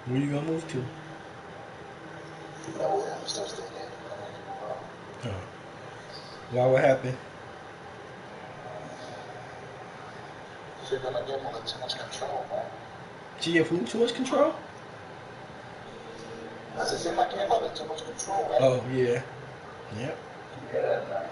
Where you gonna move to? Why? What happened? You're gonna give them too much control, man. She give who too much control? I said, seem like you're having too much control, man. Oh, yeah. Yep. Yeah, man.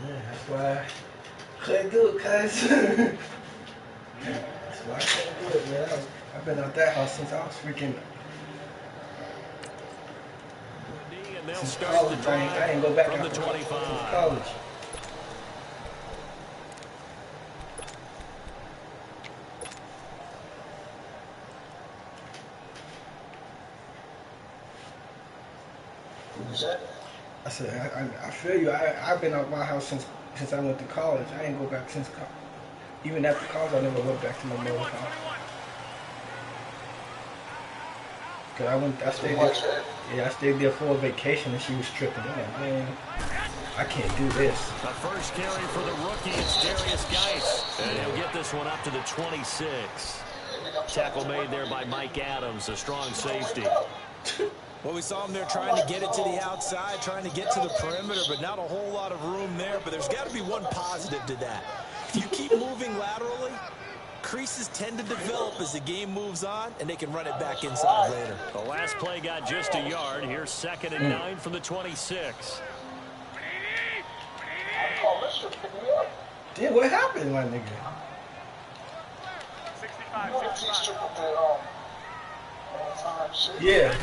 Yeah, that's why I couldn't do it, cuz. That's why I couldn't do it, man. I've been out that house since I was freaking. Since college, I ain't go back out the 25 since college. I said, I feel you. I've been out my house since I went to college. I ain't go back since college. Even after college, I never went back to my mother's house. Cause I stayed there. Yeah, I stayed there for a vacation, and she was tripping. I'm like, man, I can't do this. The first carry for the rookie is Darius Geis, and he'll get this one up to the 26. Tackle made there by Mike Adams, a strong safety. Well, we saw him there trying to get it to the outside, trying to get to the perimeter, but not a whole lot of room there. But there's got to be one positive to that. If you keep moving laterally, creases tend to develop as the game moves on, and they can run it back inside later. The last play got just a yard. Here's 2nd and 9 from the 26. Damn, what happened, my nigga? 65. Yeah.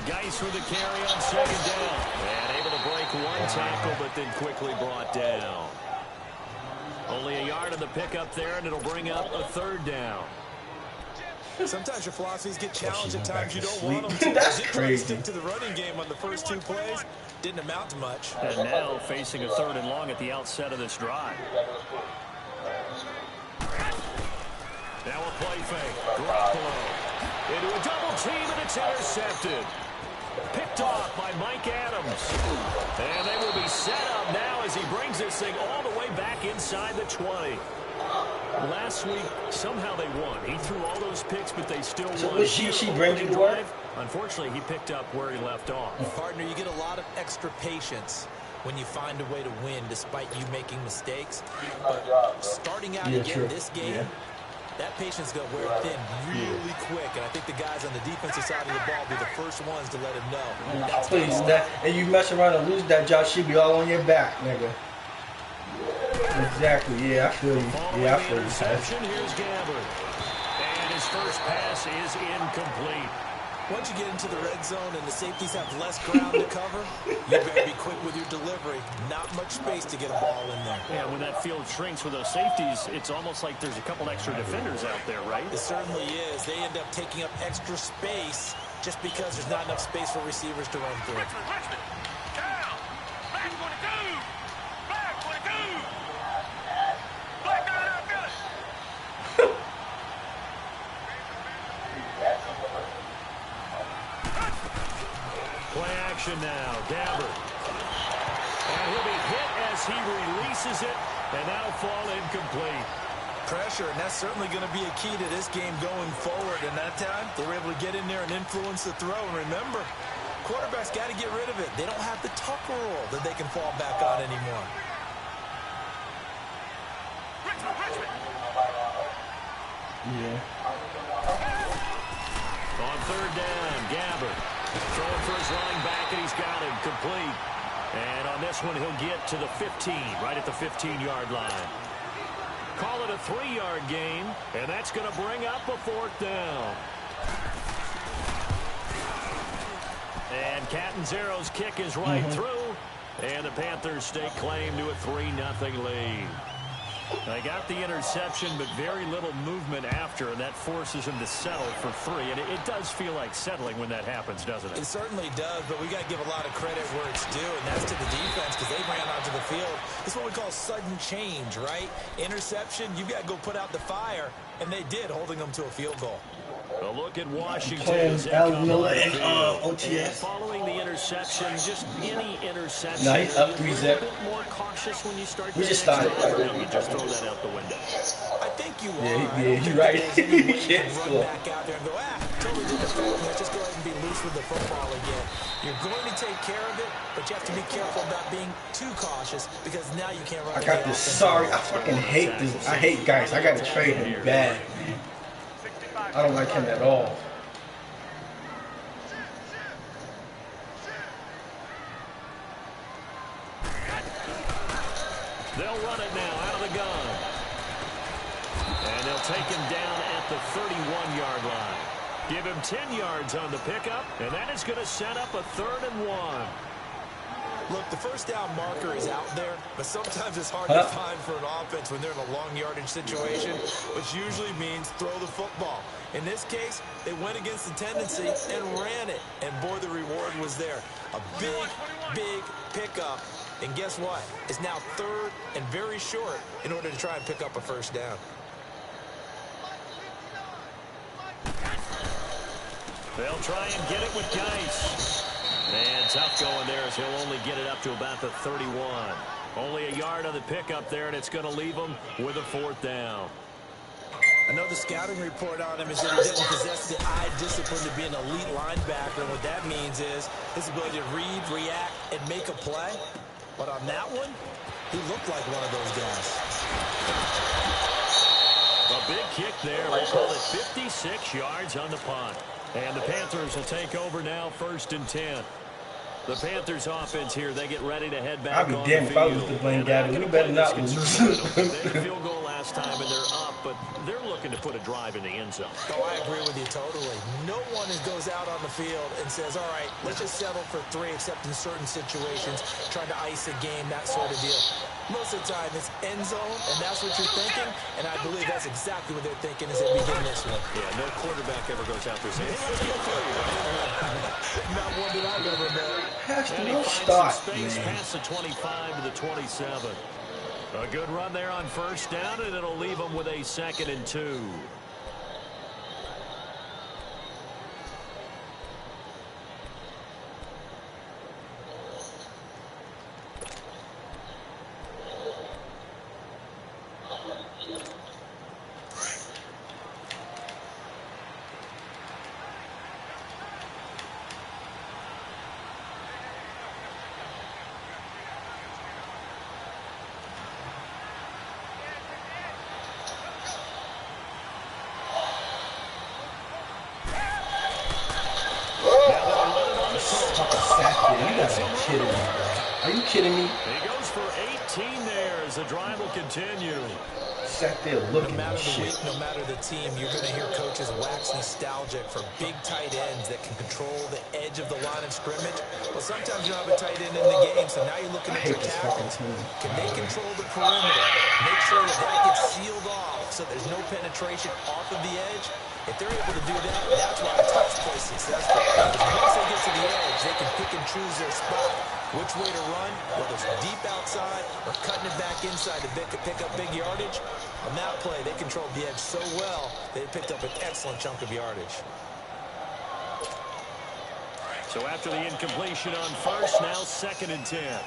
Geis with the carry on 2nd down. And able to break one tackle, but then quickly brought down. Only a yard of the pickup there, and it'll bring up a 3rd down. Sometimes your philosophies get challenged at times you don't want them to. That's crazy. crazy. Stick to the running game on the first 2 plays. Didn't amount to much. And now facing a 3rd and long at the outset of this drive. Now a play fake. Garoppolo into a double team, and it's intercepted. Picked off by Mike Adams. And they will be set up now as he brings this thing all the way back inside the 20. Last week, somehow they won. He threw all those picks, but they still won. So was she brings you to work? Unfortunately, he picked up where he left off. Partner, you get a lot of extra patience when you find a way to win despite you making mistakes. But starting out again this game, that patience is going to wear thin really quick, and I think the guys on the defensive side of the ball will be the first ones to let him know. That's please, and you mess around and lose that job, she'll be all on your back, nigga. Exactly, yeah, I feel you. Yeah, I feel you. Here's Gabbard. And his first pass is incomplete. Once you get into the red zone and the safeties have less ground to cover, you better be quick with your delivery. Not much space to get a ball in there. Yeah, when that field shrinks with those safeties, it's almost like there's a couple extra defenders out there, right? It certainly is. They end up taking up extra space just because there's not enough space for receivers to run through. Play action now, Gabbard. And he'll be hit as he releases it, and that'll fall incomplete. Pressure, and that's certainly going to be a key to this game going forward. And that time, they were able to get in there and influence the throw. And remember, quarterbacks got to get rid of it. They don't have the tucker roll that they can fall back on anymore. Yeah. On 3rd down, Gabbard. Throwing for his running back, and he's got him complete. And on this one, he'll get to the 15, right at the 15-yard line. Call it a 3-yard gain, and that's going to bring up a 4th down. And Catanzaro's kick is right through, and the Panthers stake claim to a 3-0 lead. They got the interception, but very little movement after, and that forces him to settle for 3. And it does feel like settling when that happens, doesn't it? It certainly does, but we got to give a lot of credit where it's due, and that's to the defense because they ran onto the field. It's what we call sudden change, right? Interception, you've got to go put out the fire, and they did, holding them to a field goal. A look at Washington. Playing Al Miller and OTS. And following the interception, just any interception. No, he's up 3-0. A little bit more cautious when you start. We just started. You just throw that out the window. I think you are. Yeah, you're right. You can't score. Back out there and go, totally didn't affect me. Let's just go ahead and be loose with the football again. You're going to take care of it, but you have to be careful about being too cautious because now you can't run. I got this. Sorry, I fucking hate this. I hate guys. I got to trade him bad, man. I don't like him at all. They'll run it now out of the gun. And they'll take him down at the 31-yard line. Give him 10 yards on the pickup, and that is going to set up a 3rd and 1. Look, the first down marker is out there, but sometimes it's hard to find for an offense when they're in a long yardage situation, which usually means throw the football. In this case, they went against the tendency and ran it, and boy, the reward was there. A big, big pickup, and guess what? It's now 3rd and very short in order to try and pick up a first down. They'll try and get it with Geis. And tough going there as he'll only get it up to about the 31. Only a yard on the pickup there, and it's going to leave him with a 4th down. I know the scouting report on him is that he doesn't possess the eye discipline to be an elite linebacker, and what that means is his ability to read, react, and make a play. But on that one, he looked like one of those guys. A big kick there. We'll call it 56 yards on the punt. And the Panthers will take over now, 1st and 10. The Panthers offense here, they get ready to head back on the field. I'll be damned if I was to blame Gavin. We better not lose. They had a field goal last time, and they're up, but they're looking to put a drive in the end zone. Oh, I agree with you totally. No one goes out on the field and says, all right, let's just settle for 3, except in certain situations, trying to ice a game, that sort of deal. Most of the time, it's end zone, and that's what you're thinking, and I believe that's exactly what they're thinking as they begin this one. Yeah, no quarterback ever goes out there saying, hey, let's go 3. Not one that I've ever known. And he finds some space past the 25 to the 27. A good run there on 1st down, and it'll leave him with a 2nd and 2. Are you kidding me? He goes for 18 there as the drive will continue. Sat there looking at shit. No matter the team, you're going to hear coaches wax nostalgic for big tight ends that can control the edge of the line of scrimmage. Well, sometimes you don't have a tight end in the game, so now you're looking at your tackles. Can they control the perimeter? Make sure that gets sealed off so there's no penetration off of the edge. If they're able to do that, that's why a touch play is successful. Once they get to the edge, they can pick and choose their spot. Which way to run, whether it's deep outside or cutting it back inside to pick up big yardage. On that play, they controlled the edge so well, they picked up an excellent chunk of yardage. So after the incompletion on 1st, now 2nd and 10.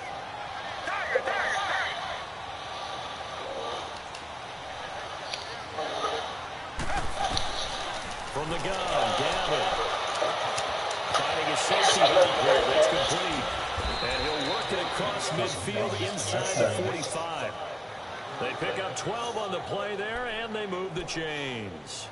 From the gun, Gavin. Finding a safety valve here. That's complete. And he'll work it across midfield inside the 45. They pick up 12 on the play there, and they move the chains.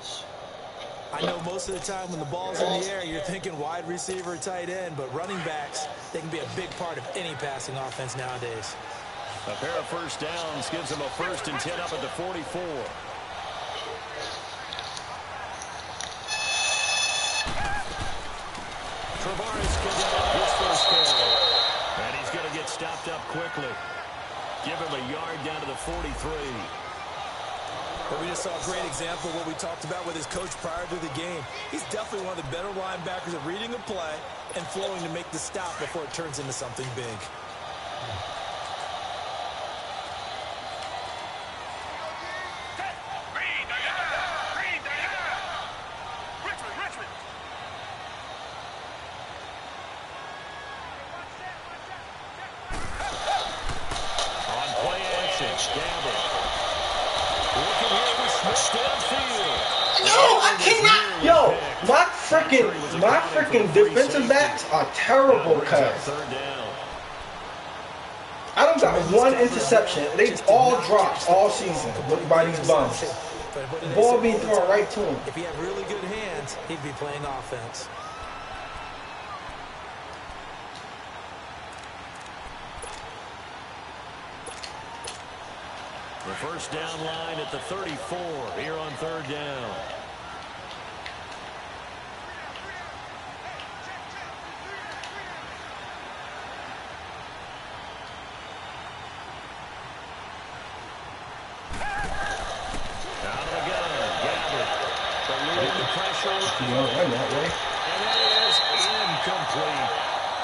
I know most of the time when the ball's in the air, you're thinking wide receiver, tight end, but running backs, they can be a big part of any passing offense nowadays. A pair of 1st downs gives them a 1st and 10 up at the 44. Travaris comes out his 1st carry. And he's going to get stopped up quickly. Give him a yard down to the 43. But we just saw a great example of what we talked about with his coach prior to the game. He's definitely one of the better linebackers at reading a play and flowing to make the stop before it turns into something big. My freaking defensive backs are terrible, cuz. I don't got one interception. They all dropped all season by these bums. The ball being thrown right to him. If he had really good hands, he'd be playing offense. The first down line at the 34 here on third down. And that is incomplete.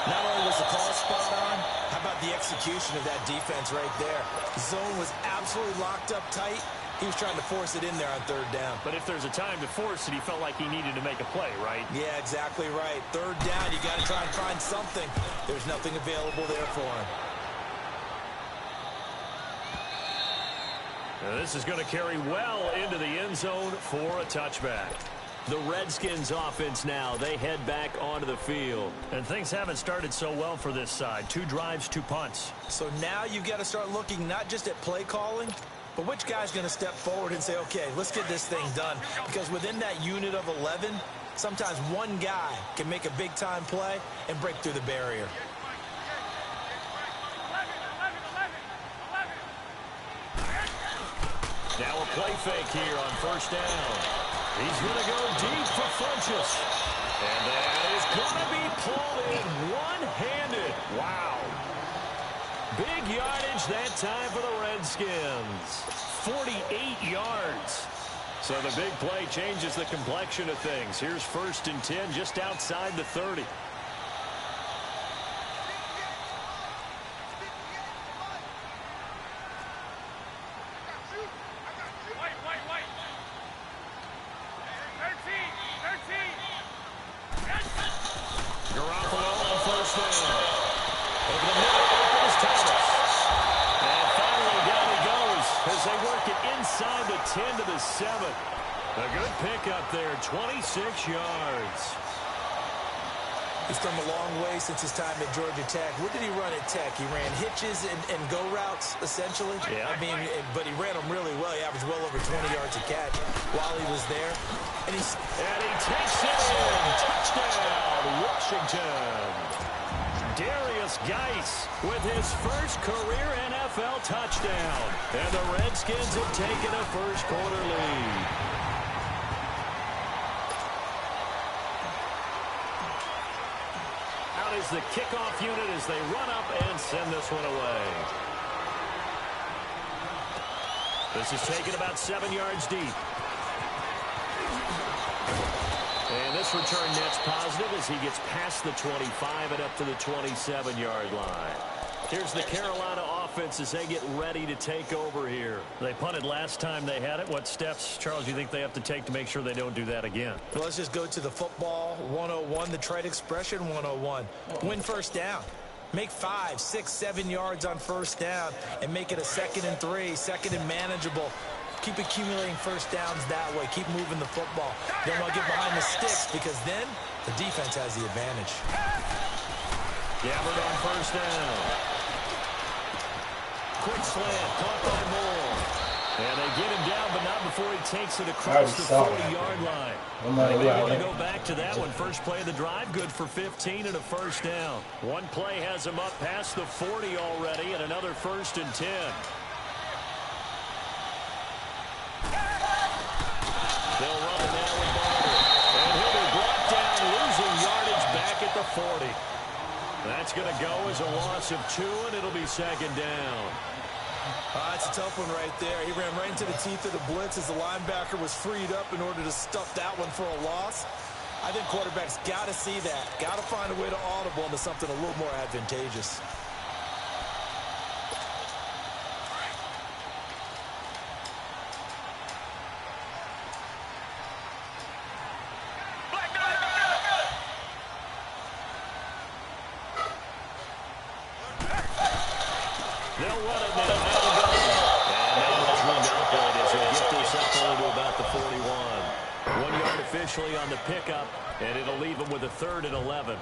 Not only was the call spot on, how about the execution of that defense right there? Zone was absolutely locked up tight. He was trying to force it in there on third down. But if there's a time to force it, he felt like he needed to make a play, right? Yeah, exactly right. Third down, you got to try and find something. There's nothing available there for him. Now this is going to carry well into the end zone for a touchback. The Redskins offense now, they head back onto the field. And things haven't started so well for this side. 2 drives, 2 punts. So now you've got to start looking not just at play calling, but which guy's going to step forward and say, okay, let's get this thing done. Because within that unit of 11, sometimes one guy can make a big-time play and break through the barrier. Now a play fake here on first down. He's going to go deep for Funchess. And that is going to be pulled in one-handed. Wow. Big yardage that time for the Redskins. 48 yards. So the big play changes the complexion of things. Here's 1st and 10 just outside the 30. Inside the 10 to the 7. A good pickup there, 26 yards. He's come a long way since his time at Georgia Tech. What did he run at Tech? He ran hitches and go routes, essentially. Yeah. I mean, but he ran them really well. He averaged well over 20 yards a catch while he was there. And he takes it in. Touchdown, Washington. Darius Geis with his first career NFL touchdown. And the Redskins have taken a first-quarter lead. Out is the kickoff unit as they run up and send this one away. This is taken about 7 yards deep. And this return net's positive as he gets past the 25 and up to the 27-yard line. Here's the Carolina offense as they get ready to take over here. They punted last time they had it. What steps, Charles, do you think they have to take to make sure they don't do that again? Well, let's just go to the football 101, the trite expression 101. Win first down. Make 5, 6, 7 yards on first down and make it a 2nd and 3, 2nd and manageable. Keep accumulating first downs that way. Keep moving the football. Don't want to get behind the sticks because then the defense has the advantage. Gabbard on first down. Quick slant, caught by Moore. And they get him down, but not before he takes it across the 40-yard line. They may want to go back to that one. First play of the drive, good for 15 and a first down. One play has him up past the 40 already, and another 1st and 10. They'll run it now with Barber. And he'll be brought down, losing yardage back at the 40. That's going to go as a loss of 2, and it'll be 2nd down. It's a tough one right there. He ran right into the teeth of the blitz as the linebacker was freed up in order to stuff that one for a loss. I think quarterbacks got to see that. Got to find a way to audible into something a little more advantageous. They'll run it now. And now it's run out as they get this up only to about the 41. 1 yard officially on the pickup, and it'll leave them with a 3rd and 11.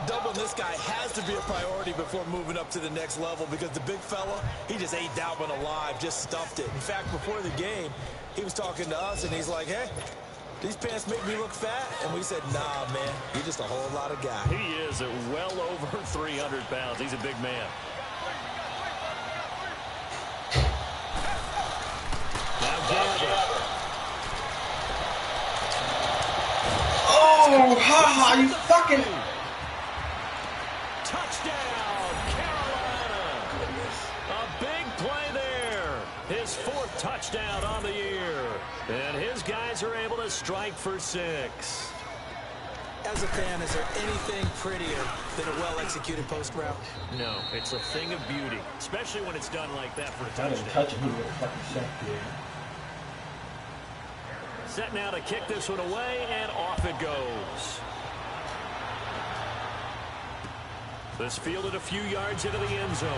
Doubling this guy has to be a priority before moving up to the next level because the big fella, he just ate that one alive, just stuffed it. In fact, before the game, he was talking to us, and he's like, hey, these pants make me look fat? And we said, nah, man, you're just a whole lot of guy. He is at well over 300 pounds. He's a big man. Oh, haha, you fucking... Touchdown, Carolina. A big play there. His 4th touchdown on the year. And his guys are able to strike for 6. As a fan, is there anything prettier than a well-executed post route? No, it's a thing of beauty, especially when it's done like that for a touchdown. I didn't touch him, he would have fucking sacked you. Set now to kick this one away, and off it goes. This fielded a few yards into the end zone.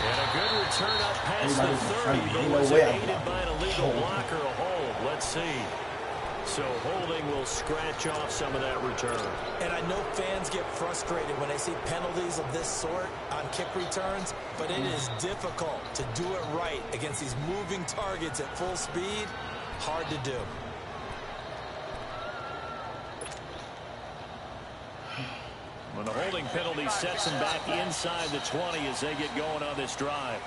And a good return up past the 30, but was aided by an illegal block or a hold. Let's see. So holding will scratch off some of that return. And I know fans get frustrated when they see penalties of this sort on kick returns, but it is difficult to do it right against these moving targets at full speed. Hard to do. When the holding penalty sets them back inside the 20 as they get going on this drive.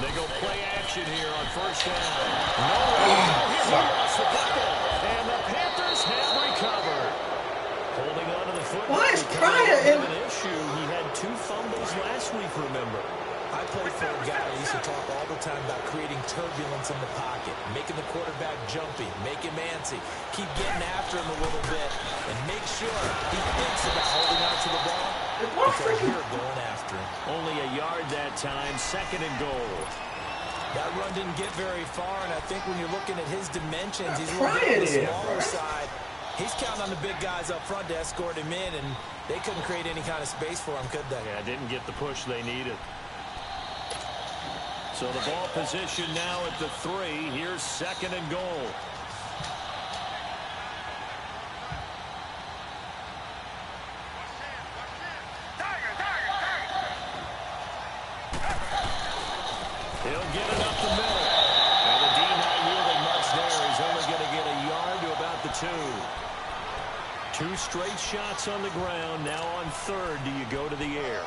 They go play action here on 1st down. And the Panthers have recovered. Holding on to the football. Why is Pryor in? An issue. He had 2 fumbles last week, remember. I played for a guy who used to talk all the time about creating turbulence in the pocket, making the quarterback jumpy, make him antsy, keep getting after him a little bit, and make sure he thinks about holding on to the ball because you're going after him. Only a yard that time, 2nd and goal. That run didn't get very far, and I think when you're looking at his dimensions, he's a little bit on the smaller side. He's counting on the big guys up front to escort him in, and they couldn't create any kind of space for him, could they? Yeah, didn't get the push they needed. So the ball position now at the 3. Here's 2nd and goal. He'll get it up the middle. And the D not yielding much there. He's only going to get a yard to about the 2. 2 straight shots on the ground. Now on 3rd, do you go to the air?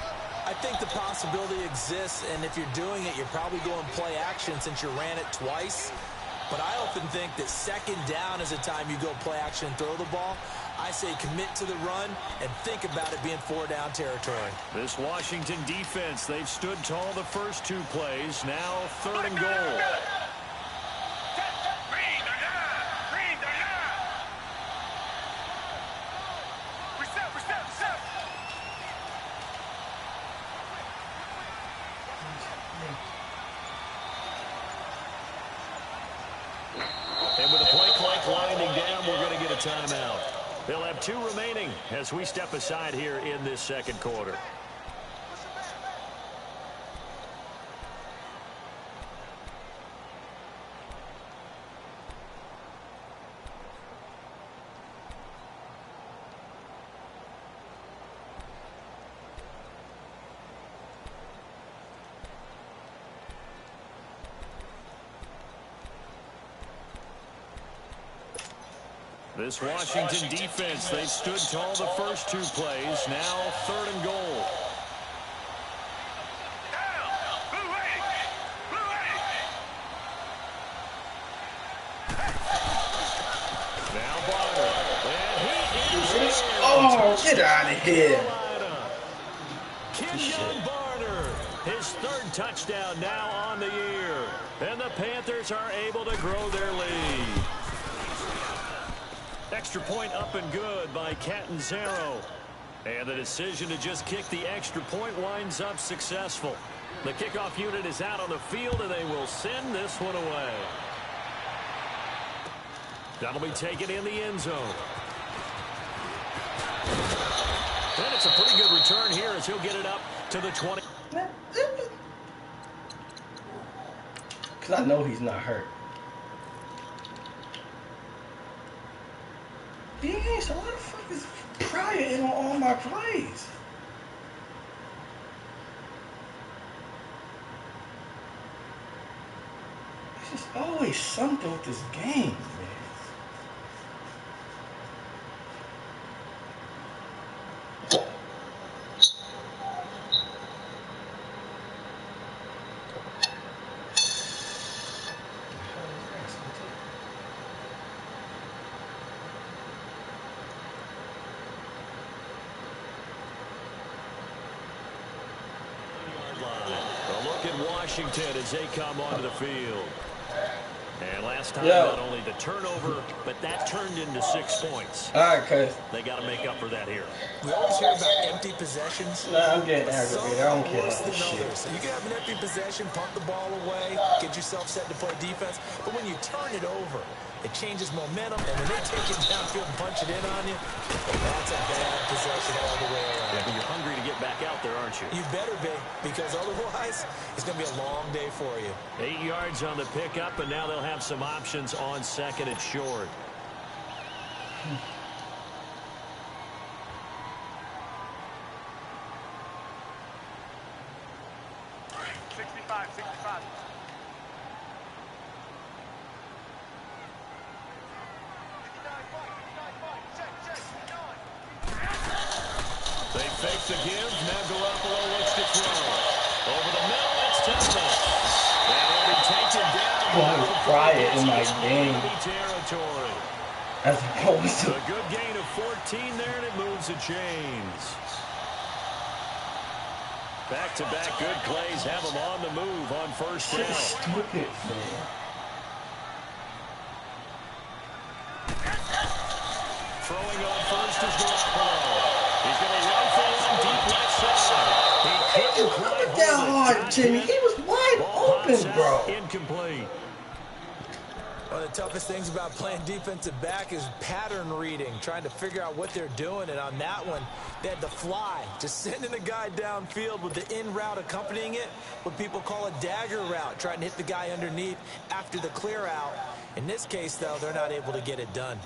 I think the possibility exists, and if you're doing it, you're probably going play action since you ran it twice. But I often think that 2nd down is a time you go play action and throw the ball. I say commit to the run and think about it being 4-down territory. This Washington defense, they've stood tall the first 2 plays. Now 3rd and goal. And with the play clock winding down, we're going to get a timeout. They'll have 2 remaining as we step aside here in this 2nd quarter. This Washington defense, they've stood tall the first 2 plays. Now 3rd and goal. Now Bonner. And he is Oh, get out of here. Kenyon Barner, his third touchdown now on the year. And the Panthers are able to grow their lead. Extra point up and good by Catanzaro. And the decision to just kick the extra point winds up successful. The kickoff unit is out on the field, and they will send this one away. That'll be taken in the end zone. And it's a pretty good return here as he'll get it up to the 20. Because I know he's not hurt. Yeah, so why the fuck is Pryor in on all my plays? There's just always something with this game, man. Washington as they come onto the field. And last time, not only the turnover, but that turned into 6 points. All right, cuz. They got to make up for that here. We always hear about empty possessions. Nah, I'm getting aggravated. I don't care about this shit. You can have an empty possession, punt the ball away, get yourself set to play defense. But when you turn it over, it changes momentum, and when they take it downfield and punch it in on you, that's a bad possession all the way around. Yeah, but you're hungry to get back out there, aren't you? You better be, because otherwise, it's going to be a long day for you. 8 yards on the pickup, and now they'll have some options on second and short. They fake the give. Now Garoppolo looks to throw. Over the middle, it's Tmil. And he'll be taken down. Boy, Pryor in my game. Territory. As opposed to a good gain of 14 there, and it moves the chains. Back-to-back good plays have them on the move on first down. Stupid, man. Throwing on first is Garoppolo. He's going to rifle on deep left side. He couldn't quite that hard, Jimmy. He was wide open, bro. Incomplete. One of the toughest things about playing defensive back is pattern reading, trying to figure out what they're doing. And on that one, they had the fly, just sending the guy downfield with the in route accompanying it, what people call a dagger route, trying to hit the guy underneath after the clear out. In this case, though, they're not able to get it done.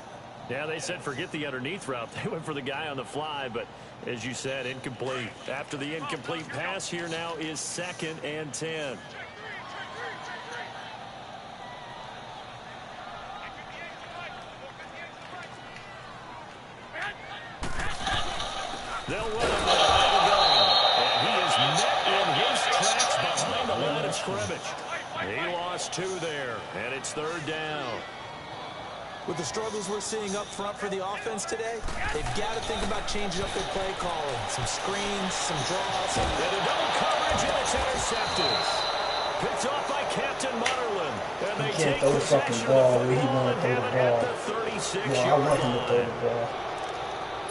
Yeah, they said forget the underneath route. They went for the guy on the fly, but as you said, incomplete. After the incomplete pass, here now is 2nd and 10. They'll run him now. And he is met in his tracks behind the line of scrimmage. He lost 2 there, and it's 3rd down. With the struggles we're seeing up front for the offense today, they've got to think about changing up their play calling. Some screens, some draws. And a double coverage, and it's intercepted. Picked off by Captain Mutterland. And they can't throw the fucking ball where he want to throw the ball. I want him to throw the ball.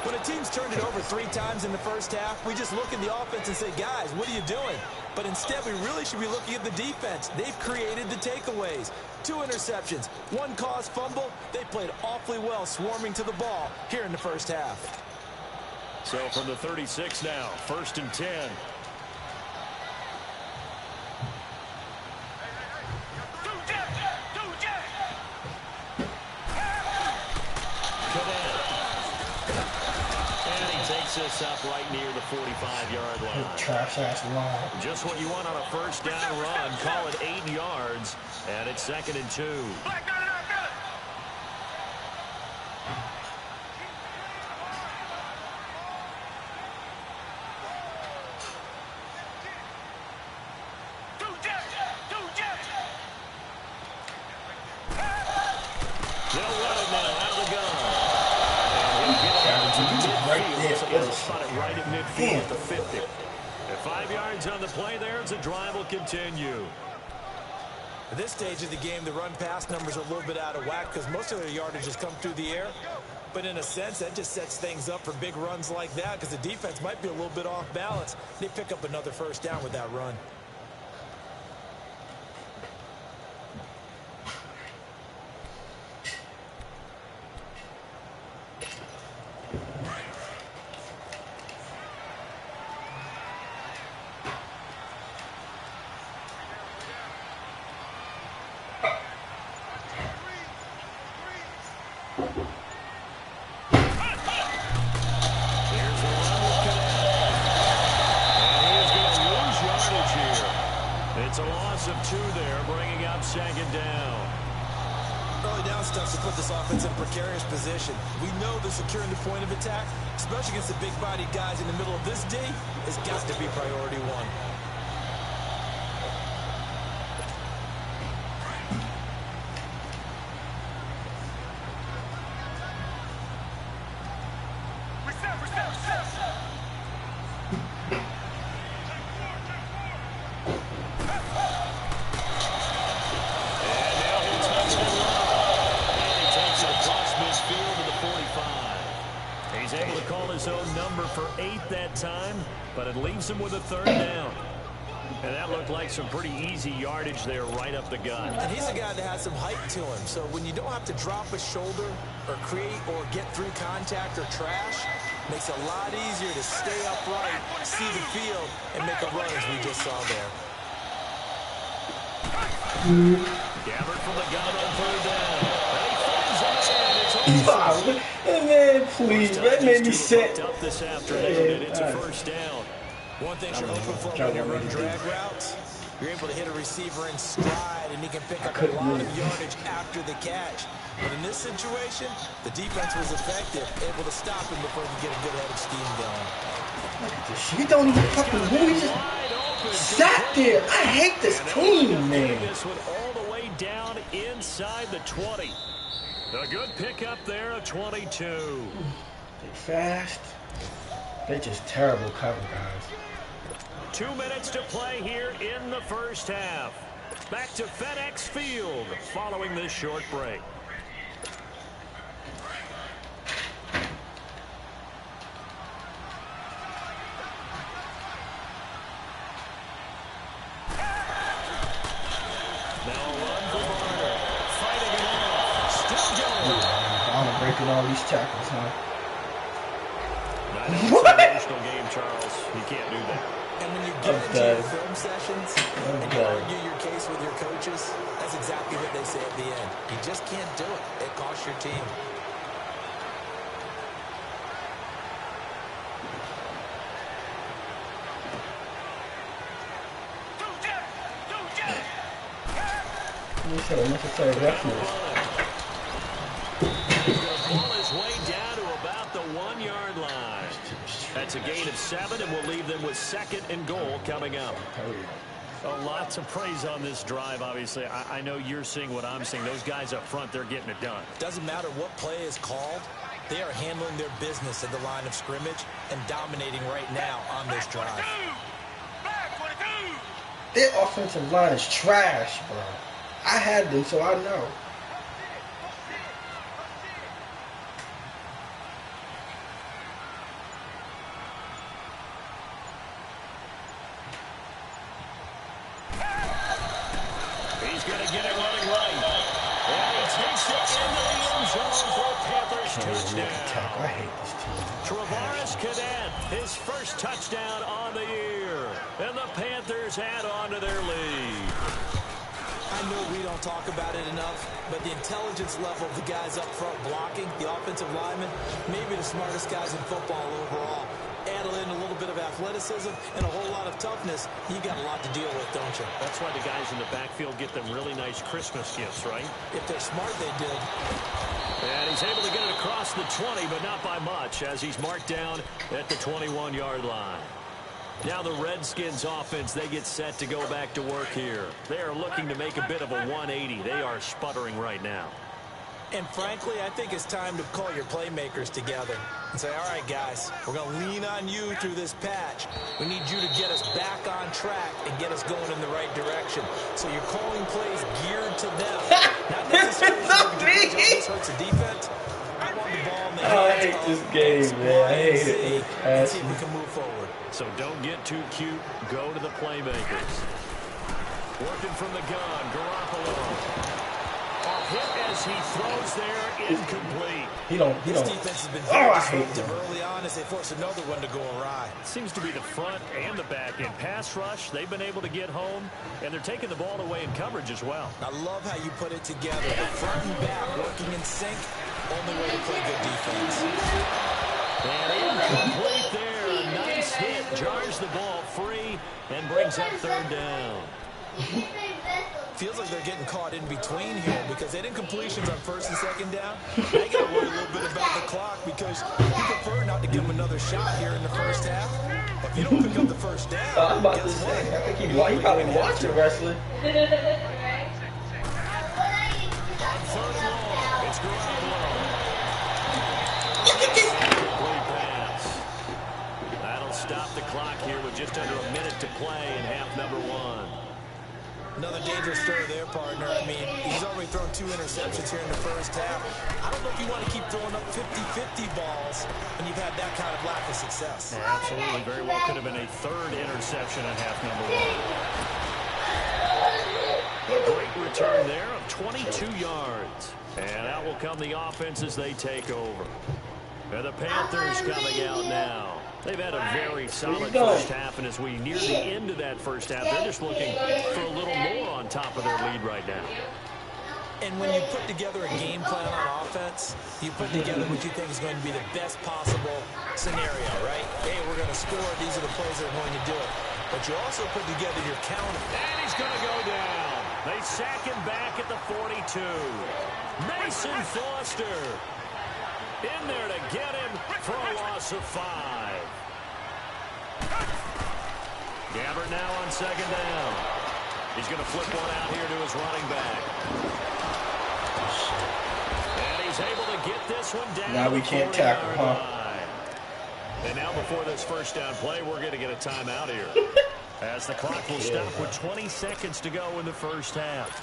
When a team's turned it over 3 times in the first half, we just look at the offense and say, guys, what are you doing? But instead, we really should be looking at the defense. They've created the takeaways. 2 interceptions, 1 caused fumble. They played awfully well swarming to the ball here in the first half. So from the 36 now, 1st and 10. This up right near the 45-yard line. Trash-ass line. Just what you want on a first down run. Call it 8 yards, and it's 2nd and 2. They'll run it now out of the gun. And he'll get it out to the midfield. They'll spot it right at midfield at the 50. At 5 yards on the play there, as the drive will continue. At this stage of the game, the run-pass numbers are a little bit out of whack because most of their yardage has come through the air. But in a sense, that just sets things up for big runs like that because the defense might be a little bit off balance. They pick up another first down with that run. It's a loss of 2 there, bringing up 2nd down. Early down stuff to put this offense in a precarious position. We know that securing the point of attack, especially against the big-bodied guys in the middle of this D, has got to be priority 1. But it leaves him with a 3rd down. And that looked like some pretty easy yardage there right up the gut. And he's a guy that has some height to him. So when you don't have to drop a shoulder or create or get through contact or trash, makes it a lot easier to stay upright, see the field, and make a run as we just saw there. Gabbert from the gun on 3rd down. Man, please, that made me sick. Up this afternoon, and it's a 1st down. One thing you're hoping for when you run drag routes, you're able to hit a receiver in stride, and he can pick up a lot of yardage after the catch. But in this situation, the defense was effective, able to stop him before he could get a good head of steam going. Look at this shit. He don't even fucking move. He just sat there. I hate this team, man. This one all the way down inside the 20. A good pickup there at 22. They fast. They just terrible cover, guys. 2 minutes to play here in the 1st half. Back to FedEx Field following this short break. Breaking all these tackles, huh? What? It's an emotional game, Charles. You can't do that. And when you get into your film sessions and you argue your case with your coaches, that's exactly what they say at the end. You just can't do it. It costs your team. You said unnecessary refuge. Ball is way down to about the 1-yard line. That's a gain of 7, and we'll leave them with 2nd and goal coming up. Lots of praise on this drive, obviously. I know you're seeing what I'm seeing. Those guys up front, they're getting it done. Doesn't matter what play is called. They are handling their business at the line of scrimmage and dominating right now on this drive. Their offensive line is trash, bro. I had them, so I know. He's going to get it running right. And he takes it into the end zone for Panthers touchdown. I hate this team. Travaris Cadet, his first touchdown on the year. And the Panthers add on to their lead. I know we don't talk about it enough, but the intelligence level of the guys up front blocking, the offensive linemen, maybe the smartest guys in football overall. Add in a little bit of athleticism and a whole lot of toughness, you got a lot to deal with, don't you? That's why the guys in the backfield get them really nice Christmas gifts, right? If they're smart, they do. And he's able to get it across the 20, but not by much, as he's marked down at the 21-yard line. Now the Redskins offense, they get set to go back to work here. They are looking to make a bit of a 180. They are sputtering right now. And frankly, I think it's time to call your playmakers together and say, all right, guys, we're going to lean on you through this patch. We need you to get us back on track and get us going in the right direction. So you're calling plays geared to them. Not necessarily because this hurts the defense. I want the ball in the hands. I hate this game, man. I hate it. And see if we can move forward. So don't get too cute. Go to the playmakers. Working from the gun, Garoppolo. Off hit as he throws there, incomplete. This defense has been very disruptive early on as they force another one to go awry. Seems to be the front and the back end pass rush. They've been able to get home, and they're taking the ball away in coverage as well. I love how you put it together. The front and back working in sync. Only way to play good defense. And incomplete there. A nice hit. Jars the ball free and brings up third down. Feels like they're getting caught in between here because they didn't completions on first and second down. They got to worry a little bit about the clock because you prefer not to give them another shot here in the first half. But if you don't pick up the first down, I'm about to say, I think he probably watching wrestling. On third and long, it's Garoppolo. Complete pass. That'll stop the clock here with just under a minute to play in half number one. Another dangerous throw there, partner. I mean, he's already thrown 2 interceptions here in the first half. I don't know if you want to keep throwing up 50-50 balls when you've had that kind of lack of success. Yeah, absolutely. Very well could have been a third interception in half number one. A great return there of 22 yards. And out will come the offense as they take over. And the Panthers coming out now. They've had a very solid first half, and as we near the end of that first half, they're just looking for a little more on top of their lead right now. And when you put together a game plan on offense, you put together what you think is going to be the best possible scenario, right? Hey, we're going to score. These are the plays that are going to do it. But you also put together your counter. And he's going to go down. They sack him back at the 42. Mason Foster in there to get him for a loss of 5. Gabbert now on second down. He's going to flip one out here to his running back. And he's able to get this one down. Now we can't tackle, huh? And now before this first down play, we're going to get a timeout here. As the clock will stop with 20 seconds to go in the first half.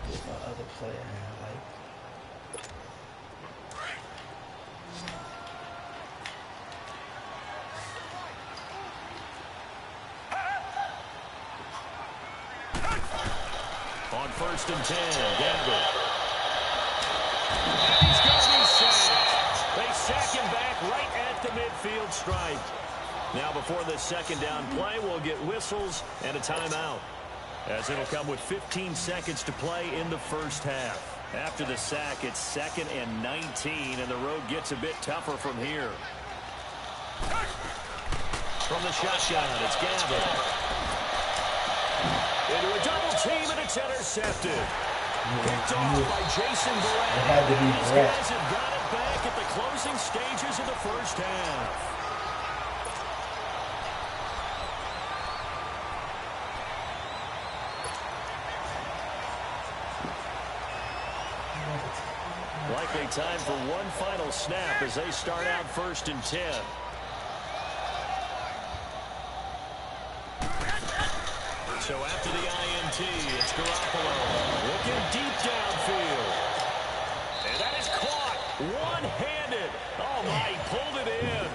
What's my other player I like? On first and 10, Gabbert. And he's going to be sacked. They sack him back right at the midfield stripe. Now before this second down play, we'll get whistles and a timeout, as it'll come with 15 seconds to play in the first half. After the sack, it's 2nd and 19, and the road gets a bit tougher from here. From the shotgun, it's Gabbert. Into a double team, and it's intercepted. Picked off by Jason Barrett. These guys have got it back at the closing stages of the first half. Likely time for one final snap as they start out first and 10. So after the INT, it's Garoppolo looking deep downfield. And that is caught one-handed. Oh, my, he pulled it in.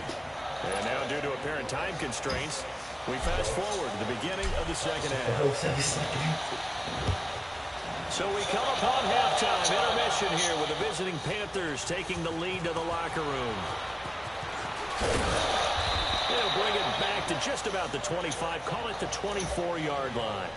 And now due to apparent time constraints, we fast forward to the beginning of the second half. So we come upon halftime intermission here with the visiting Panthers taking the lead to the locker room. They'll bring it back to just about the 25, call it the 24-yard line.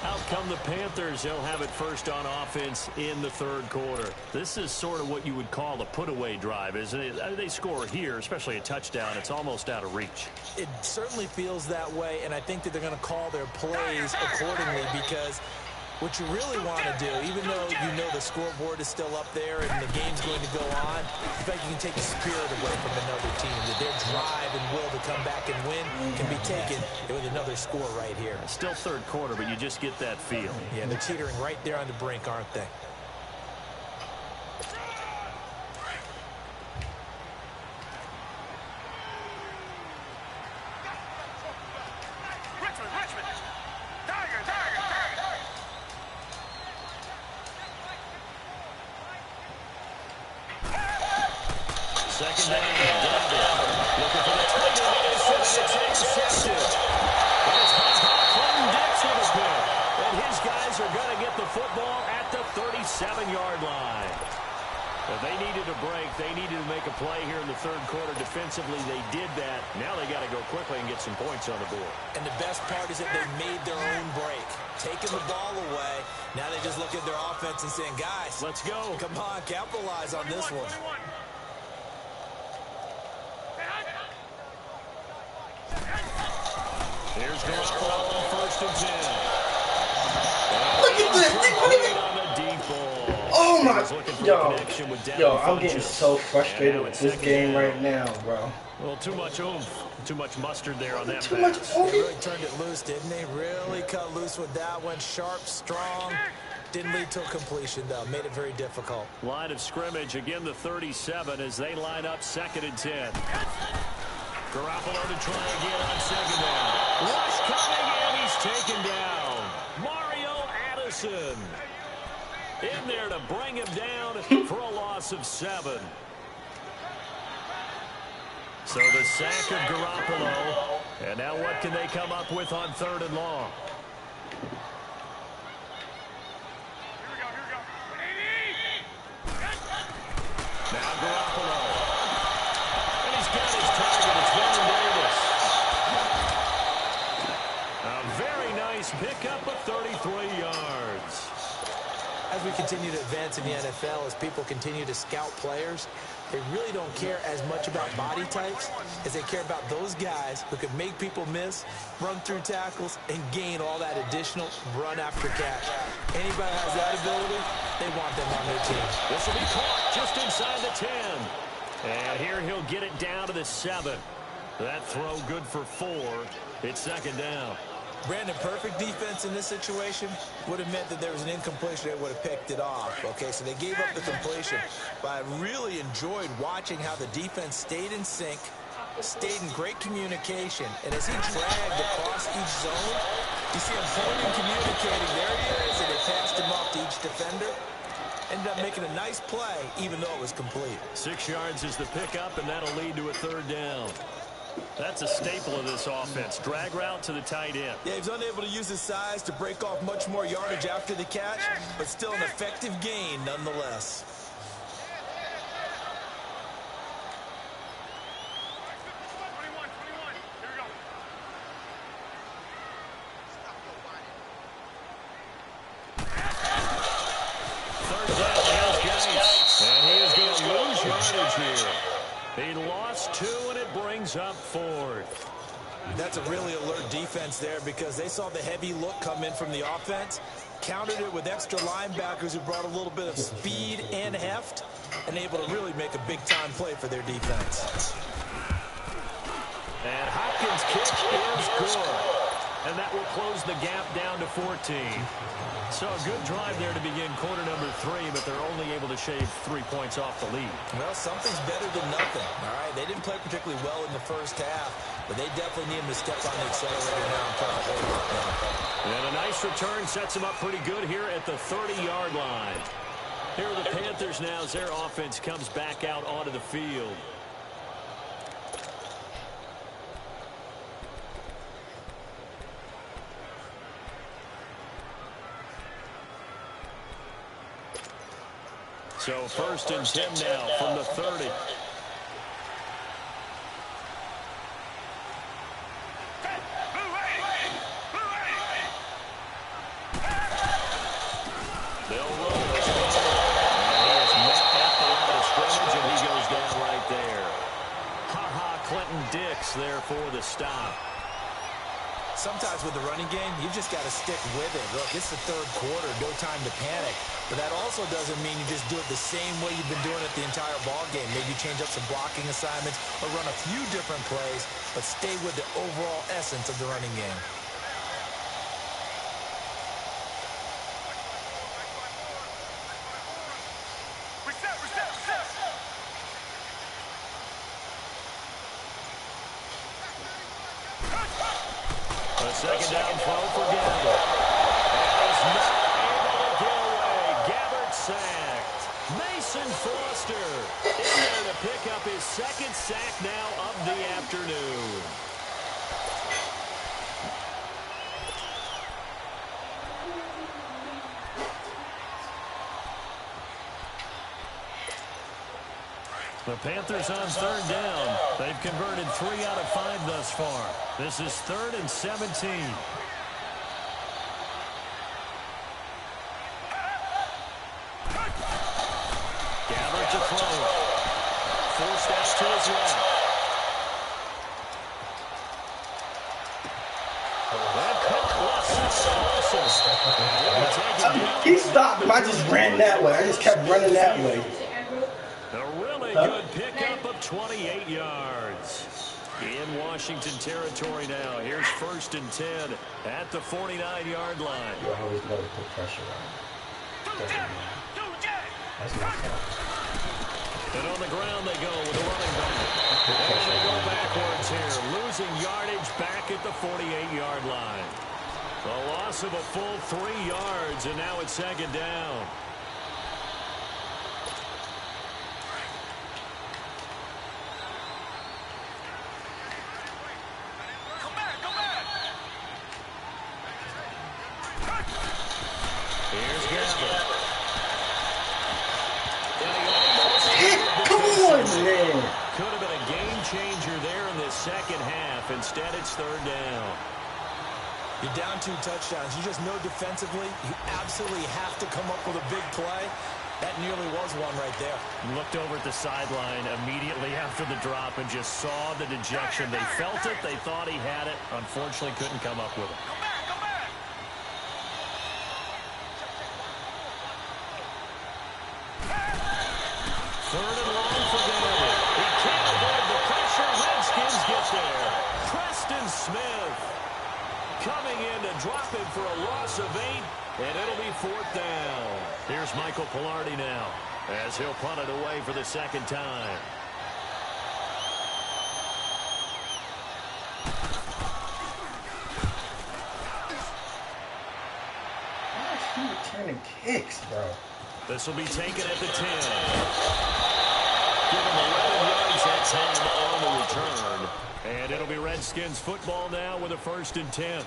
Out come the Panthers. They'll have it first on offense in the third quarter. This is sort of what you would call a put-away drive, isn't it? They score here, especially a touchdown. It's almost out of reach. It certainly feels that way, and I think that they're going to call their plays accordingly because What you really want to do, even though you know the scoreboard is still up there and the game's going to go on, in fact, you can take the spirit away from another team, that their drive and will to come back and win can be taken with another score right here. It's still third quarter, but you just get that feel. Yeah, they're teetering right there on the brink, aren't they? Second down, looking for the tight end. It's intercepted. And it's Clinton-Dix with a pick. And his guys are going to get the football at the 37-yard line. But they needed a break. They needed to make a play here in the third quarter. Defensively, they did that. Now they got to go quickly and get some points on the board. And the best part is that they made their own break, taking the ball away. Now they just look at their offense and saying, guys, let's go. Come on, capitalize on this one. Here's Garoppolo on 1st and 10. Look at this. On the deep ball. Oh my, yo, I'm getting so frustrated with this game right now, bro. Well, too much oomph, too much mustard there on that pass. They really turned it loose, didn't they? Really cut loose with that one. Sharp, strong. Didn't lead to a completion, though. Made it very difficult. Line of scrimmage, again the 37 as they line up 2nd and 10. Garoppolo to try again on 2nd down. Rush coming and he's taken down. Mario Addison in there to bring him down for a loss of 7. So the sack of Garoppolo. And now what can they come up with on 3rd and long? Now Garoppolo. And he's got his target. It's Vernon Davis. A very nice pickup of 33 yards. As we continue to advance in the NFL, as people continue to scout players, they really don't care as much about body types as they care about those guys who can make people miss, run through tackles, and gain all that additional run after catch. Anybody has that ability, they want them on their team. This will be caught just inside the 10. And here he'll get it down to the 7. That throw good for 4. It's 2nd down. Brandon, perfect defense in this situation would have meant that there was an incompletion. They would have picked it off. Okay, so they gave up the completion. But I really enjoyed watching how the defense stayed in sync, stayed in great communication. And as he dragged across each zone, you see him pointing, communicating. There he is, and they passed him off to each defender. Ended up making a nice play, even though it was complete. 6 yards is the pickup, and that'll lead to a 3rd down. That's a staple of this offense. Drag route to the tight end. Yeah, he's unable to use his size to break off much more yardage after the catch, but still an effective gain nonetheless. Third down, here's Gates. And he is going to lose yardage here. He lost 2, and it brings up 4th. That's a really alert defense there because they saw the heavy look come in from the offense, countered it with extra linebackers who brought a little bit of speed and heft, and able to really make a big-time play for their defense. And Hopkins' kick is good. And that will close the gap down to 14. So a good drive there to begin quarter number 3, but they're only able to shave 3 points off the lead. Well, something's better than nothing, all right? They didn't play particularly well in the first half, but they definitely need him to step on the accelerator now and try to hold it down. And a nice return sets them up pretty good here at the 30-yard line. Here are the Panthers now as their offense comes back out onto the field. So 1st and 10 now from the 30. They'll roll this ball. And he is met at the line of scrimmage, and he goes down right there. Ha-ha, Clinton-Dix there for the stop. Sometimes with the running game, you just got to stick with it. Look, it's the third quarter, no time to panic. But that also doesn't mean you just do it the same way you've been doing it the entire ball game. Maybe change up some blocking assignments or run a few different plays, but stay with the overall essence of the running game. Second down throw for Gabbert. Is not able to get away. Gabbert sacked. Mason Foster in there to pick up his second sack now of the afternoon. The Panthers on third down. They've converted 3 out of 5 thus far. This is 3rd and 17. Gabbert to throw. Forced out to his left. He stopped him. I just ran that way. I just kept running that way. Good pickup of 28 yards. In Washington territory now. Here's 1st and 10 at the 49-yard line. You always love to put pressure on. And on the ground they go with the running back. And they go backwards here. Losing yardage back at the 48-yard line. A loss of a full 3 yards, and now it's 2nd down. Could have been a game changer there in this second half. Instead, it's 3rd down. You're down 2 touchdowns. You just know defensively you absolutely have to come up with a big play. That nearly was one right there. Looked over at the sideline immediately after the drop and just saw the dejection. They felt it. They thought he had it. Unfortunately, couldn't come up with it. Third and long for Gabbert. He can't avoid the pressure. Redskins get there. Preston Smith coming in to drop him for a loss of 8, and it'll be 4th down. Here's Michael Pilardi now as he'll punt it away for the 2nd time. Why is he returning kicks, bro? This will be taken at the 10. Give him 11 yards that time on the return. And it'll be Redskins football now with a 1st and 10.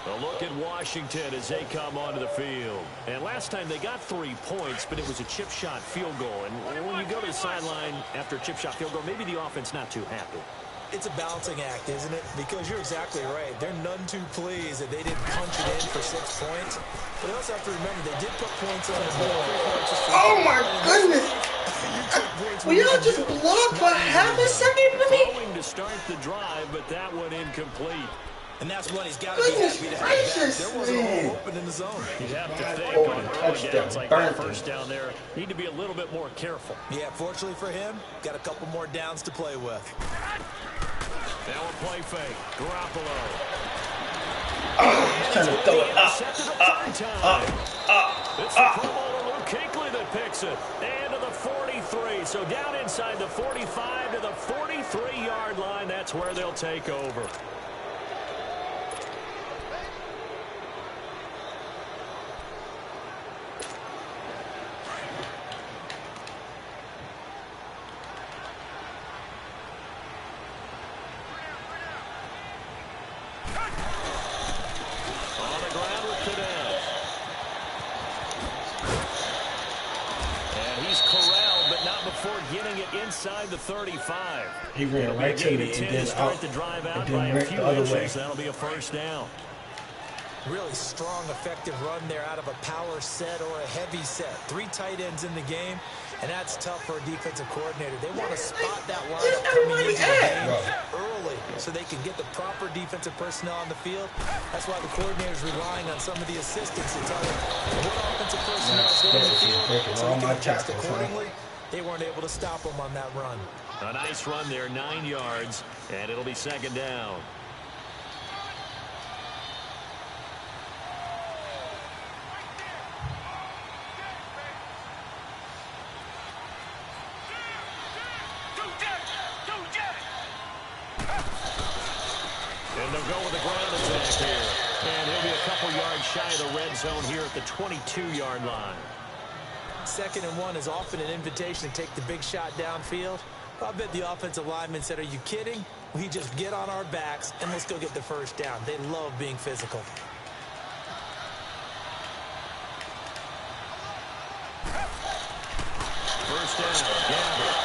A look at Washington as they come onto the field. And last time they got 3 points, but it was a chip shot field goal. And when you go to the sideline after a chip shot field goal, maybe the offense not too happy. It's a balancing act, isn't it? Because you're exactly right. They're none too pleased that they didn't punch it in for 6 points. But they also have to remember they did put points on the board. Oh my goodness! Will y'all just block for half a second for me? Going to start the drive, but that one incomplete. And that's what he's got to be happy to have back. There wasn't a hole open in the zone. You'd have to think on early downs like that first down there, need to be a little bit more careful. Yeah, fortunately for him, got a couple more downs to play with. Now a play fake. Garoppolo. He's trying to throw it up. It's the Pro Bowler Luke Kuechly that picks it. And to the 43. So down inside the 45 to the 43-yard line. That's where they'll take over. Inside the 35. He ran right to me and then start the drive out by a few inches. That'll be a 1st down. Really strong, effective run there out of a power set or a heavy set. 3 tight ends in the game, and that's tough for a defensive coordinator. They want to spot that lineup coming into the game early so they can get the proper defensive personnel on the field. That's why the coordinator's relying on some of the assistants to tell them what offensive personnel is hitting the field so he can adjust accordingly. They weren't able to stop him on that run. A nice run there, 9 yards, and it'll be second down. And they'll go with the ground attack here. And he'll be a couple yards shy of the red zone here at the 22-yard line. 2nd and 1 is often an invitation to take the big shot downfield. I bet the offensive lineman said, are you kidding? We just get on our backs and let's go get the first down. They love being physical. First down, Gabbert.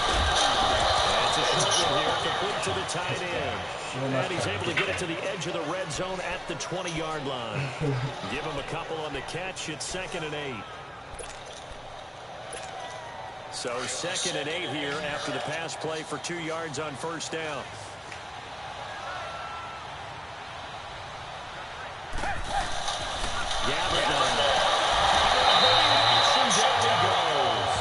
That's a short one here, complete to the tight end. And he's able to get it to the edge of the red zone at the 20-yard line. Give him a couple on the catch. It's 2nd and 8. So 2nd and 8 here after the pass play for 2 yards on first down. Gabbert down. Down he goes.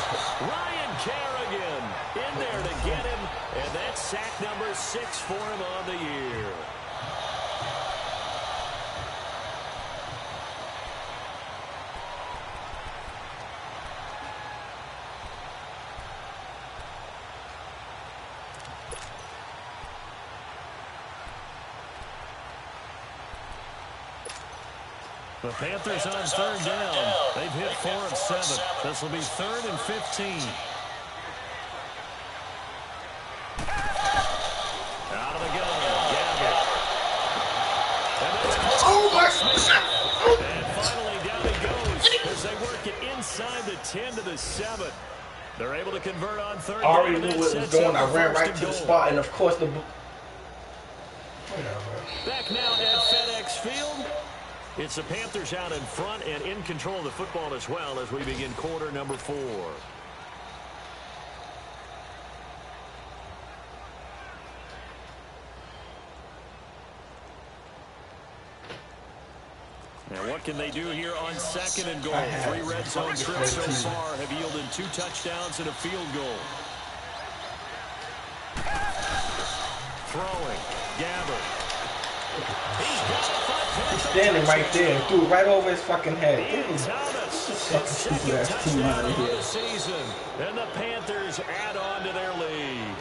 Ryan Kerrigan in there to get him. And that's sack number 6 for him on the year. The Panthers on 3rd down. They've hit 4 of 7. This will be 3rd and 15. Out of the gun, Gabbert. Oh my! And finally down he goes as they work it inside the 10 to the 7. They're able to convert on 3rd down. I already knew what was going. I ran right to the spot, and of course the. Back now at FedEx Field. It's the Panthers out in front and in control of the football as well as we begin quarter number 4. Now what can they do here on 2nd and goal? 3 red zone trips so far have yielded 2 touchdowns and a field goal. Throwing, Gabbert. He's standing right there and threw it right over his fucking head. Fucking stupid ass team out of here. And the Panthers add on to their lead.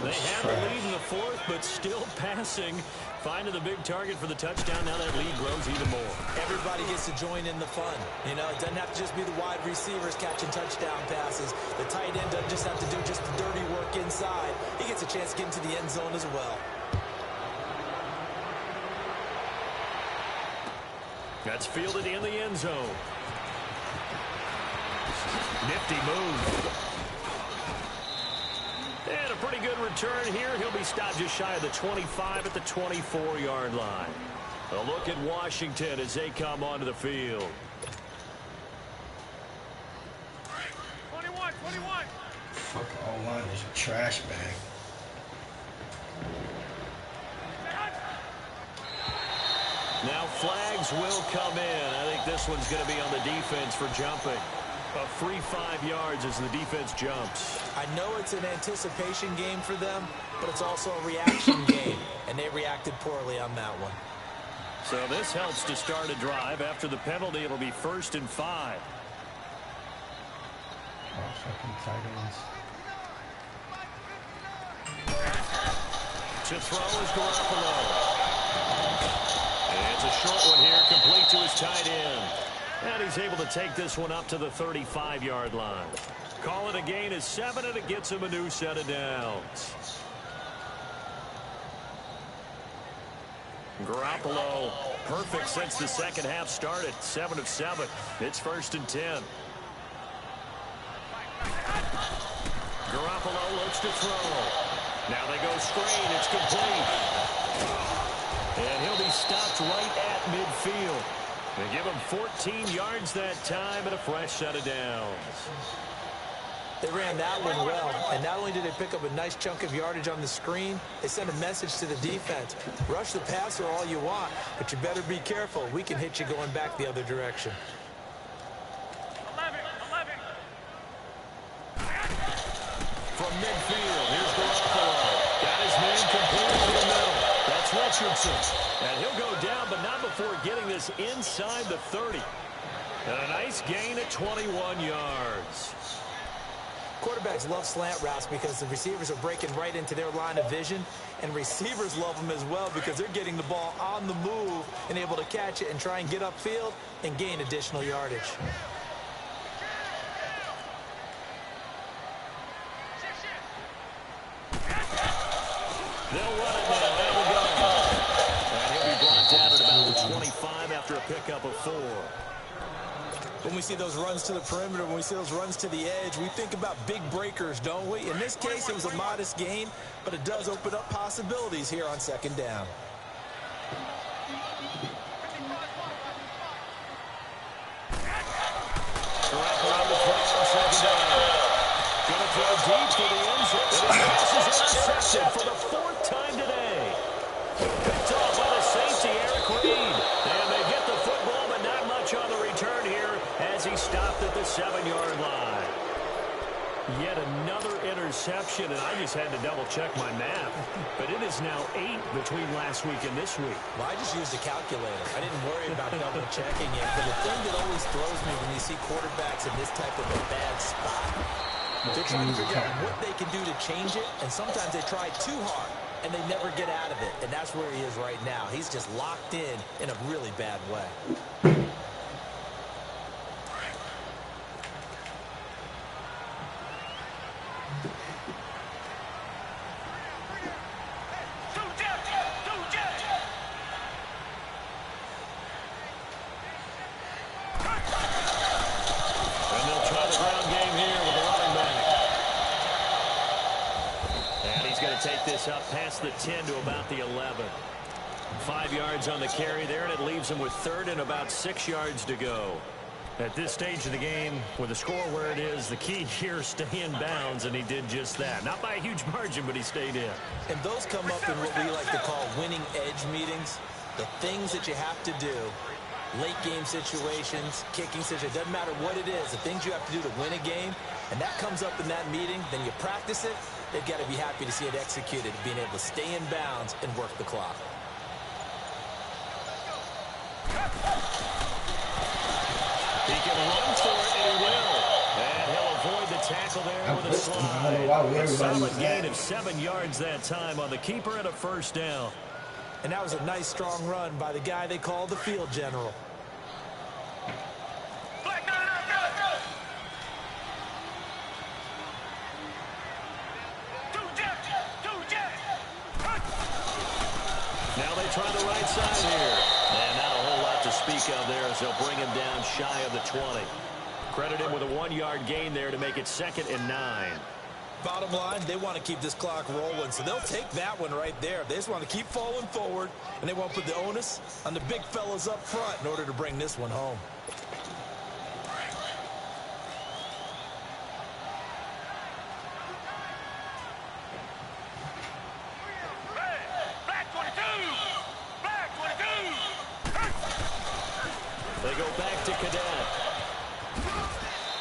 They have the lead in the 4th, but still passing. Finding the big target for the touchdown. Now that lead grows even more. Everybody gets to join in the fun. You know, it doesn't have to just be the wide receivers catching touchdown passes. The tight end doesn't just have to do just the dirty work inside. He gets a chance to get into the end zone as well. That's fielded in the end zone. Nifty move. And a pretty good return here. He'll be stopped just shy of the 25 at the 24-yard line. A look at Washington as they come onto the field. 21. Fuck, O-line is a trash bag. Now flags will come in. I think this one's going to be on the defense for jumping. A free 5 yards as the defense jumps. I know it's an anticipation game for them, but it's also a reaction game, and they reacted poorly on that one. So this helps to start a drive. After the penalty, it'll be 1st and 5. Oh, fucking tight ends. To throw is Garoppolo. And it's a short one here, complete to his tight end. And he's able to take this one up to the 35-yard line. Call it a gain of 7, and it gets him a new set of downs. Garoppolo, perfect since the second half started. 7 of 7. It's 1st and 10. Garoppolo looks to throw. Now they go screen. It's complete. And he'll be stopped right at midfield. They give him 14 yards that time and a fresh set of downs. They ran that one well, and not only did they pick up a nice chunk of yardage on the screen, they sent a message to the defense. Rush the passer all you want, but you better be careful. We can hit you going back the other direction. 11. From midfield, here's Garoppolo. Got his man completely in the middle. That's Richardson. And he'll go down, but not before getting this inside the 30. And a nice gain at 21 yards. Quarterbacks love slant routes because the receivers are breaking right into their line of vision, and receivers love them as well because they're getting the ball on the move and able to catch it and try and get upfield and gain additional yardage. They'll run it now. There we go. And he'll be brought down at about the 25 after a pickup of 4. When we see those runs to the perimeter, when we see those runs to the edge, we think about big breakers, don't we? In this case, it was a modest gain, but it does open up possibilities here on second down. Around the 12 on second down. Going to throw deep for the end zone. And his pass is intercepted for the 4th time today. Picked off by the safety, Eric Reed. And they get the football, but not much on the return here as he stopped at the 7-yard line. Yet another interception, and I just had to double-check my math. But it is now 8 between last week and this week. Well, I just used a calculator. I didn't worry about double-checking it. But the thing that always throws me when you see quarterbacks in this type of a bad spot, they're trying to figure out what they can do to change it, and sometimes they try too hard, and they never get out of it. And that's where he is right now. He's just locked in a really bad way. Up past the 10 to about the 11. 5 yards on the carry there, and it leaves him with 3rd and about 6 yards to go. At this stage of the game, with the score where it is, the key here is stay in bounds, and he did just that. Not by a huge margin, but he stayed in. And those come up in what we like to call winning edge meetings. The things that you have to do, late game situations, kicking situations, doesn't matter what it is, the things you have to do to win a game, and that comes up in that meeting, then you practice it. They've got to be happy to see it executed, being able to stay in bounds and work the clock. He can run for it, and he will. And he'll avoid the tackle there with a slide. A solid gain of 7 yards that time on the keeper and a 1st down. And that was a nice, strong run by the guy they call the field general. Now they try the right side here. And not a whole lot to speak of there as they'll bring him down shy of the 20. Credit him with a 1-yard gain there to make it 2nd and 9. Bottom line, they want to keep this clock rolling, so they'll take that one right there. They just want to keep falling forward, and they want to put the onus on the big fellas up front in order to bring this one home. They go back to Cadet.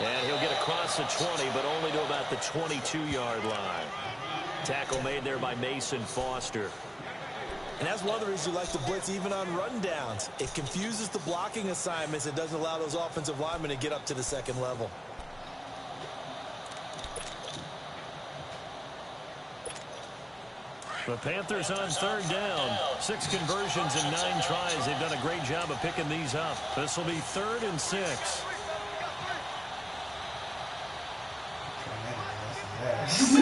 And he'll get across the 20, but only to about the 22-yard line. Tackle made there by Mason Foster. And that's one of the reasons you like to blitz even on rundowns. It confuses the blocking assignments. It doesn't allow those offensive linemen to get up to the 2nd level. The Panthers on 3rd down. 6 conversions in 9 tries. They've done a great job of picking these up. This will be 3rd and 6. From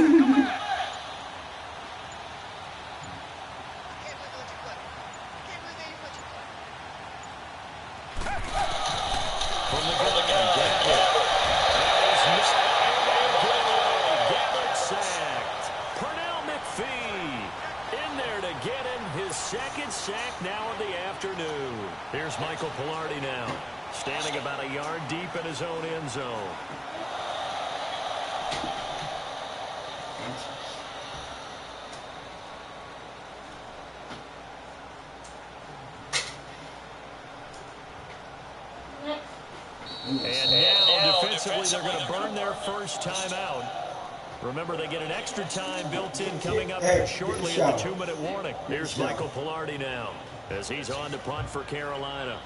the gun, Gabbert sacked. Pernell McPhee in there to get him his 2nd sack now. his own end zone. And now, defensively, they're going to burn their first timeout. Remember, they get an extra time built in coming up here shortly at the 2-minute warning. Here's Michael Pilardi now as he's on to punt for Carolina.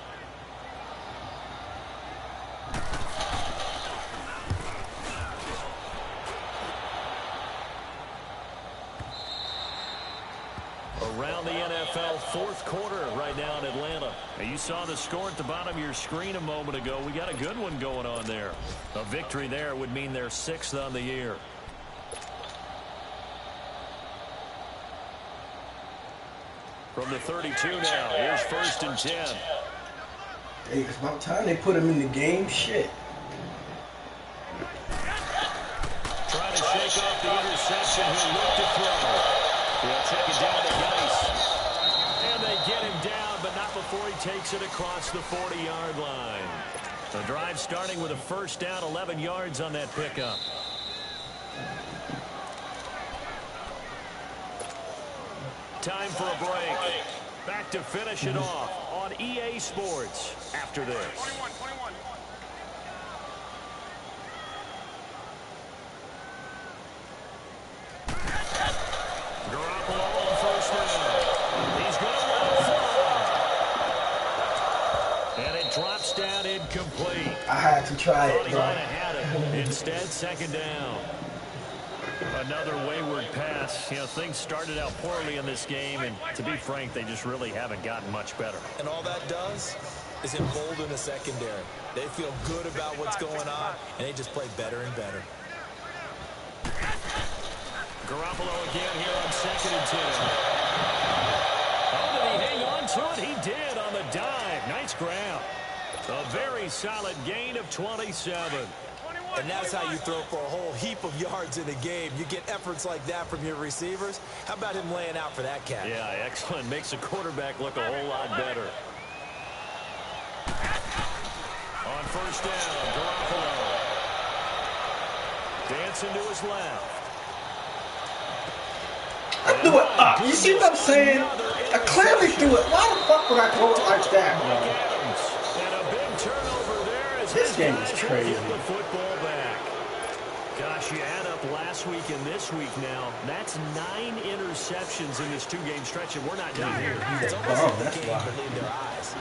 Around the NFL fourth quarter right now in Atlanta. And you saw the score at the bottom of your screen a moment ago. We got a good one going on there. A victory there would mean they're 6th on the year. From the 32 now, here's 1st and 10. Hey, it's about time they put him in the game. Shit. Trying to shake off the interception. He'll look to throw. He'll take it down to Geis. And they get him down, but not before he takes it across the 40-yard line. The drive starting with a first down, 11 yards on that pickup. Time for a break. Back to finish it off on EA Sports after this. 21. Garoppolo on first down. He's going to run far. And it drops down incomplete. I had to try Thought it, he bro. might have had it. Instead, second down. Another wayward pass. You know, things started out poorly in this game, and to be frank, they just really haven't gotten much better. And all that does is embolden the secondary. They feel good about what's going on, and they just play better and better. Garoppolo again here on 2nd and 10. Oh, did he hang on to it? He did on the dive. Nice grab. A very solid gain of 27. And that's how you throw for a whole heap of yards in a game. You get efforts like that from your receivers. How about him laying out for that catch? Yeah, excellent. Makes the quarterback look a whole lot better. On first down, Garoppolo. Dancing to his left. I threw it up. You see what I'm saying? I clearly threw it. Why the fuck would I throw it like that, bro? And a big turnover there as This game is guys crazy. get the football back. Gosh, you add up last week and this week now. That's 9 interceptions in this 2-game stretch, and we're not done here. It's almost like that's they why. can't believe their eyes.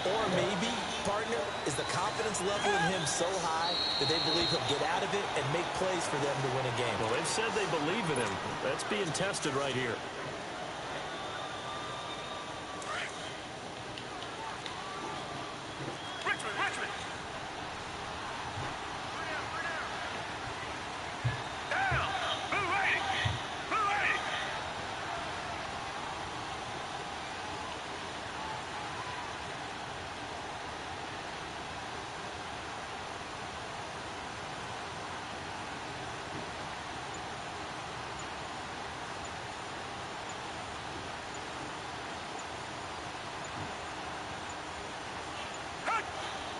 Or maybe, partner, is the confidence level in him so high that they believe he'll get out of it and make plays for them to win a game. Well, they've said they believe in him. That's being tested right here. Richmond. Down. Move ready.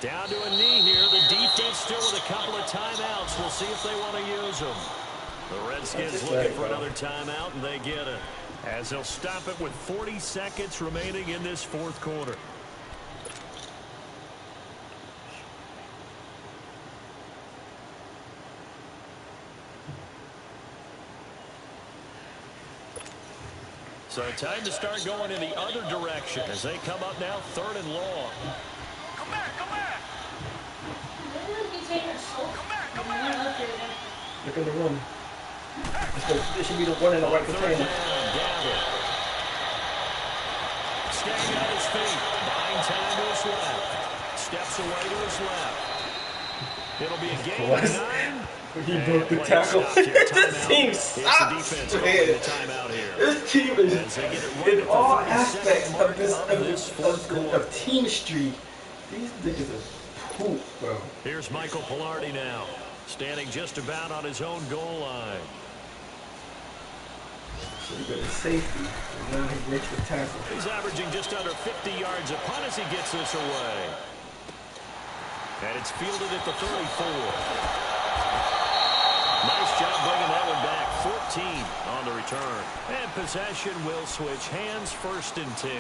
Down to a knee here. The defense still with a couple of timeouts. We'll see if they want to use them. The Redskins looking for another timeout, and they get it. As they'll stop it with 40 seconds remaining in this fourth quarter. So time to start going in the other direction as they come up now 3rd and long. Come back. Look in the room. This should be the one in the right container. Staying on his feet. Buying time to his left. Steps away to his left. It'll be a gain of 9. He broke the tackle. This team sucks, man. This team is, in all aspects of team street, these niggas are poop, bro. Here's Michael Pilardi now, standing just about on his own goal line. So you got a safety, and then he breaks the tackle. He's averaging just under 50 yards a punt as he gets this away. And it's fielded at the 34. Nice job bringing that one back. 14 on the return. And possession will switch hands, 1st and 10.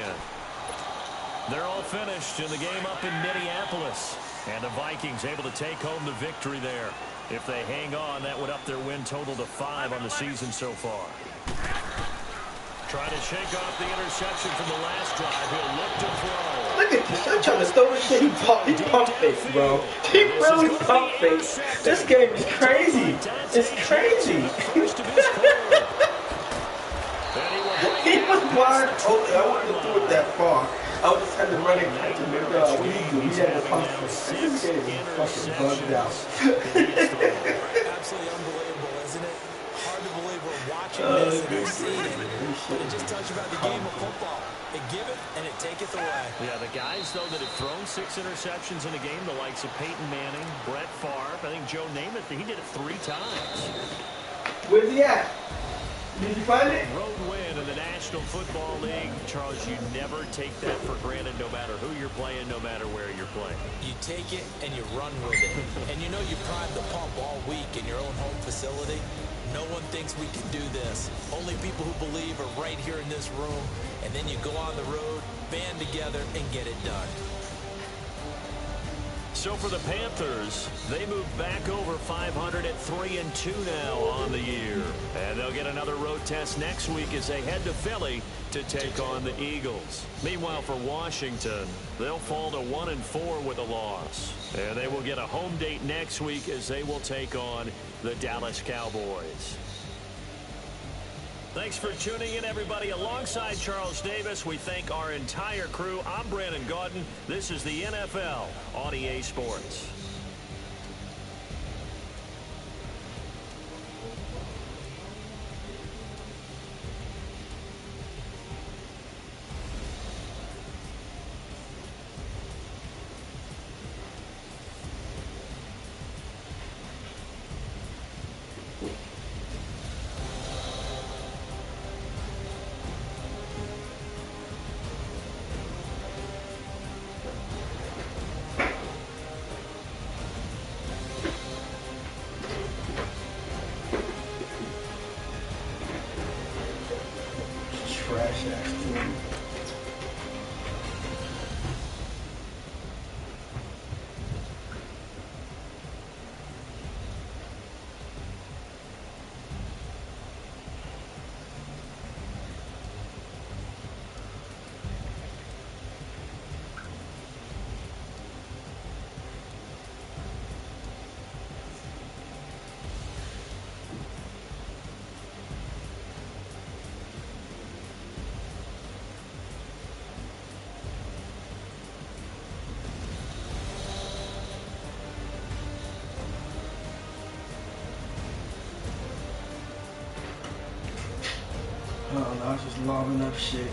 They're all finished in the game up in Minneapolis. And the Vikings able to take home the victory there. If they hang on, that would up their win total to 5 on the season so far. Trying to shake off the interception from the last drive. He'll look to throw. Look at this. I'm trying to throw this shit. He pump fakes, bro. He really pump fakes. This game is crazy. It's crazy. He was wide open. I wouldn't have threw it that far. I would just had to run and catch him. He had to pump fakes. This game is fucking bugged out. Absolutely unbelievable, isn't it? Hard to believe we're watching this and we're seeing it. But it just tells you about the game of football. It giveth and it taketh away. Yeah, the guys, though, that have thrown 6 interceptions in a game, the likes of Peyton Manning, Brett Favre, I think Joe Namath, he did it 3 times. Where's he at? Did you find it? Road win in the National Football League. Charles, you never take that for granted no matter who you're playing, no matter where you're playing. You take it and you run with it. And you know you primed the pump all week in your own home facility. No one thinks we can do this. Only people who believe are right here in this room. And then you go on the road, band together, and get it done. So for the Panthers, they move back over 500 at 3-2 now on the year. And they'll get another road test next week as they head to Philly to take on the Eagles. Meanwhile, for Washington, they'll fall to 1-4 with a loss. And they will get a home date next week as they will take on the Dallas Cowboys. Thanks for tuning in, everybody. Alongside Charles Davis, we thank our entire crew. I'm Brandon Gaudin. This is the NFL on EA Sports. Trash ass team. I don't know, I was just lobbing up shit.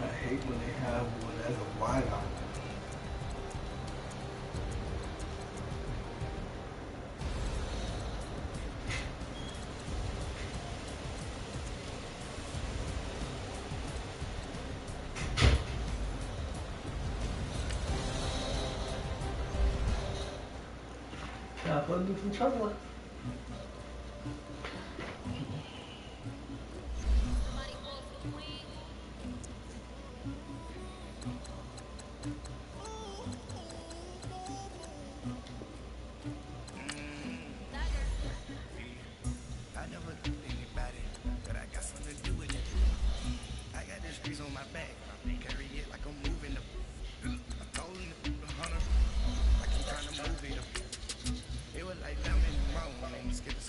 I hate when they have one as a wideout. Yeah, I'm do some trouble. On my back, carry it like I'm moving up. I told him I keep trying to move it up. It was like I'm in the wrong, and skip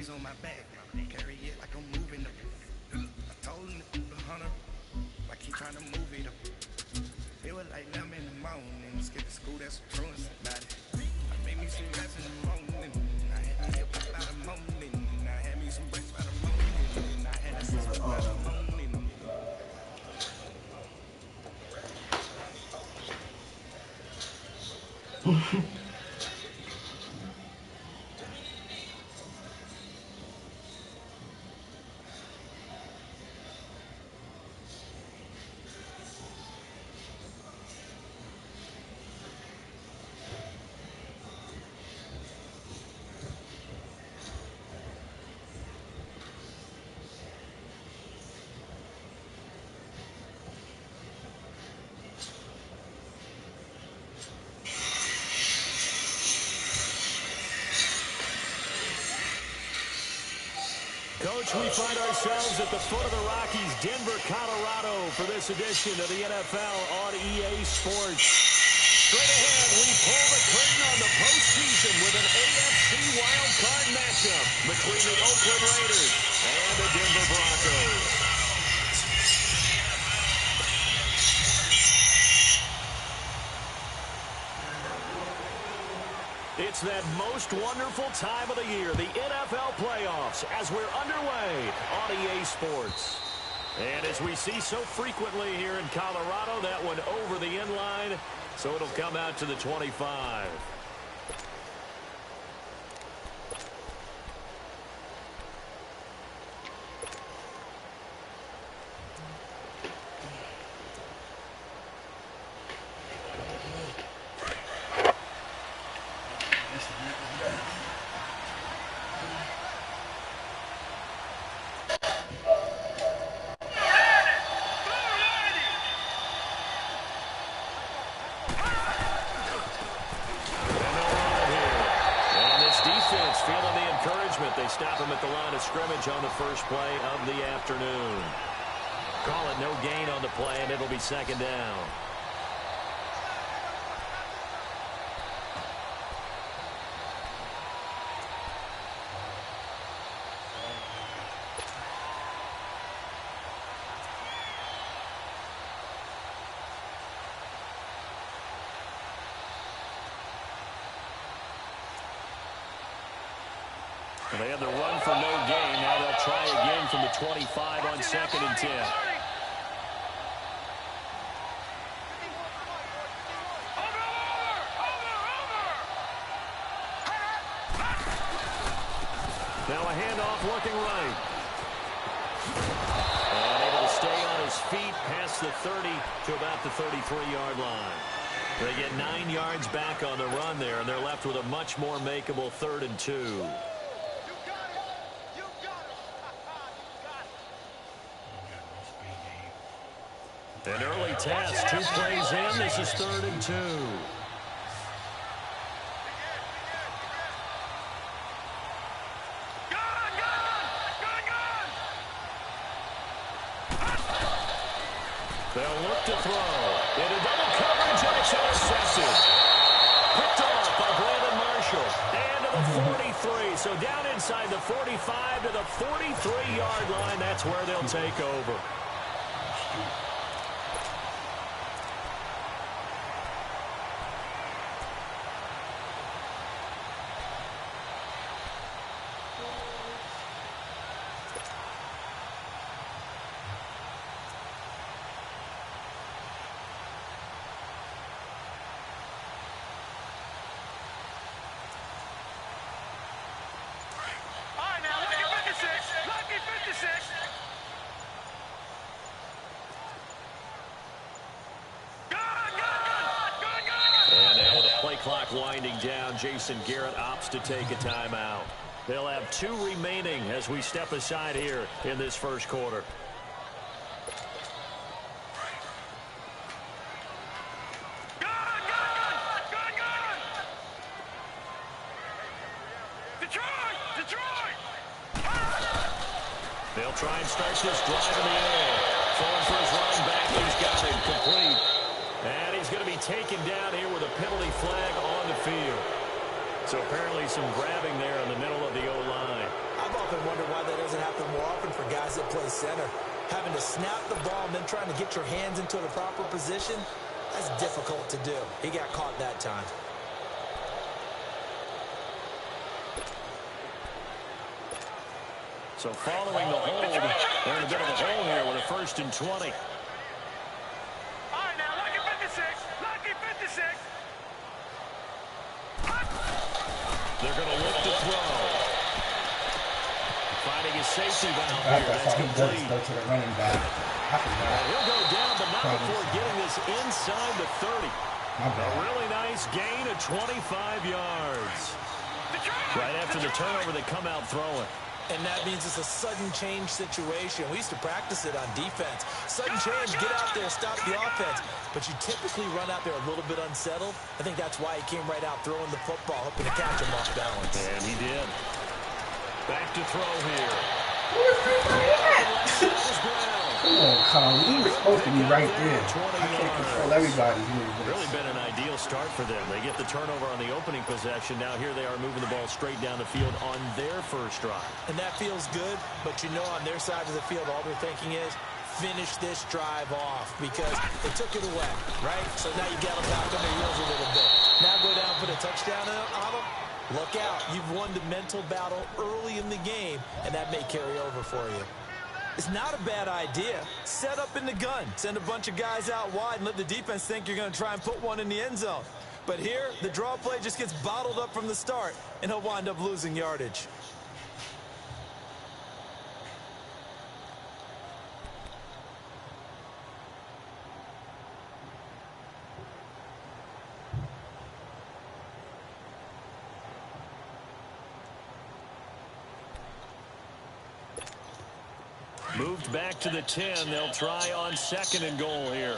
On my back, carry it like I'm moving up. I told him the hunter, like he trying to move it up. It was like 11 in the morning, skip to school, that's some truancy about it. I made me some rest in the morning, I had me up about the morning, I had me some breaks by the morning, I had a sister by the morning. Coach, we find ourselves at the foot of the Rockies, Denver, Colorado, for this edition of the NFL on EA Sports. Straight ahead, we pull the curtain on the postseason with an AFC wildcard matchup between the Oakland Raiders and the Denver Broncos. It's that most wonderful time of the year, the NFL playoffs, as we're underway on EA Sports. And as we see so frequently here in Colorado, that one over the end line, so it'll come out to the 25. Feeling the encouragement. They stop him at the line of scrimmage on the first play of the afternoon. Call it no gain on the play, and it'll be second down. They had the run for no gain. Now they'll try again from the 25 on 2nd and 10. Now a handoff looking right. And able to stay on his feet past the 30 to about the 33-yard line. They get 9 yards back on the run there, and they're left with a much more makeable 3rd and 2. An early test, 2 plays in. This is 3rd and 2. They'll look to throw. Into double coverage, and it's intercepted. Picked off by Brandon Marshall. And to the 43. So down inside the 45 to the 43-yard line. That's where they'll take over. Clock winding down. Jason Garrett opts to take a timeout. They'll have 2 remaining as we step aside here in this first quarter. They'll try and start this drive in the air. Throwing for his run back. He's got it complete. And he's going to be taken down here with a penalty flag on the field. So apparently some grabbing there in the middle of the O-line. I've often wondered why that doesn't happen more often for guys that play center. Having to snap the ball and then trying to get your hands into the proper position, that's difficult to do. He got caught that time. So following the hold, they're in a bit of a hole here with a 1st and 20. They're going to look to throw. Finding his safety valve here. That's complete. Go to the running back. He'll go down, but not before getting this inside the 30. A really nice gain of 25 yards. Right after the turnover, they come out throwing. And that means it's a sudden change situation. We used to practice it on defense. Sudden change, get out there, stop the offense. But you typically run out there a little bit unsettled. I think that's why he came right out throwing the football, hoping to catch him off balance. And he did. Back to throw here. Come on, Colin. He was supposed to be right there. I can't control everybody's movement. Really been an ideal start for them. They get the turnover on the opening possession. Now here they are moving the ball straight down the field on their first drive. And that feels good, but you know on their side of the field, all they're thinking is, finish this drive off because they took it away, right? So now you got them back on their heels a little bit. Now go down and put a touchdown on them. Look out. You've won the mental battle early in the game, and that may carry over for you. It's not a bad idea. Set up in the gun. Send a bunch of guys out wide and let the defense think you're going to try and put one in the end zone. But here, the draw play just gets bottled up from the start, and he'll wind up losing yardage. Moved back to the 10. They'll try on 2nd and goal here.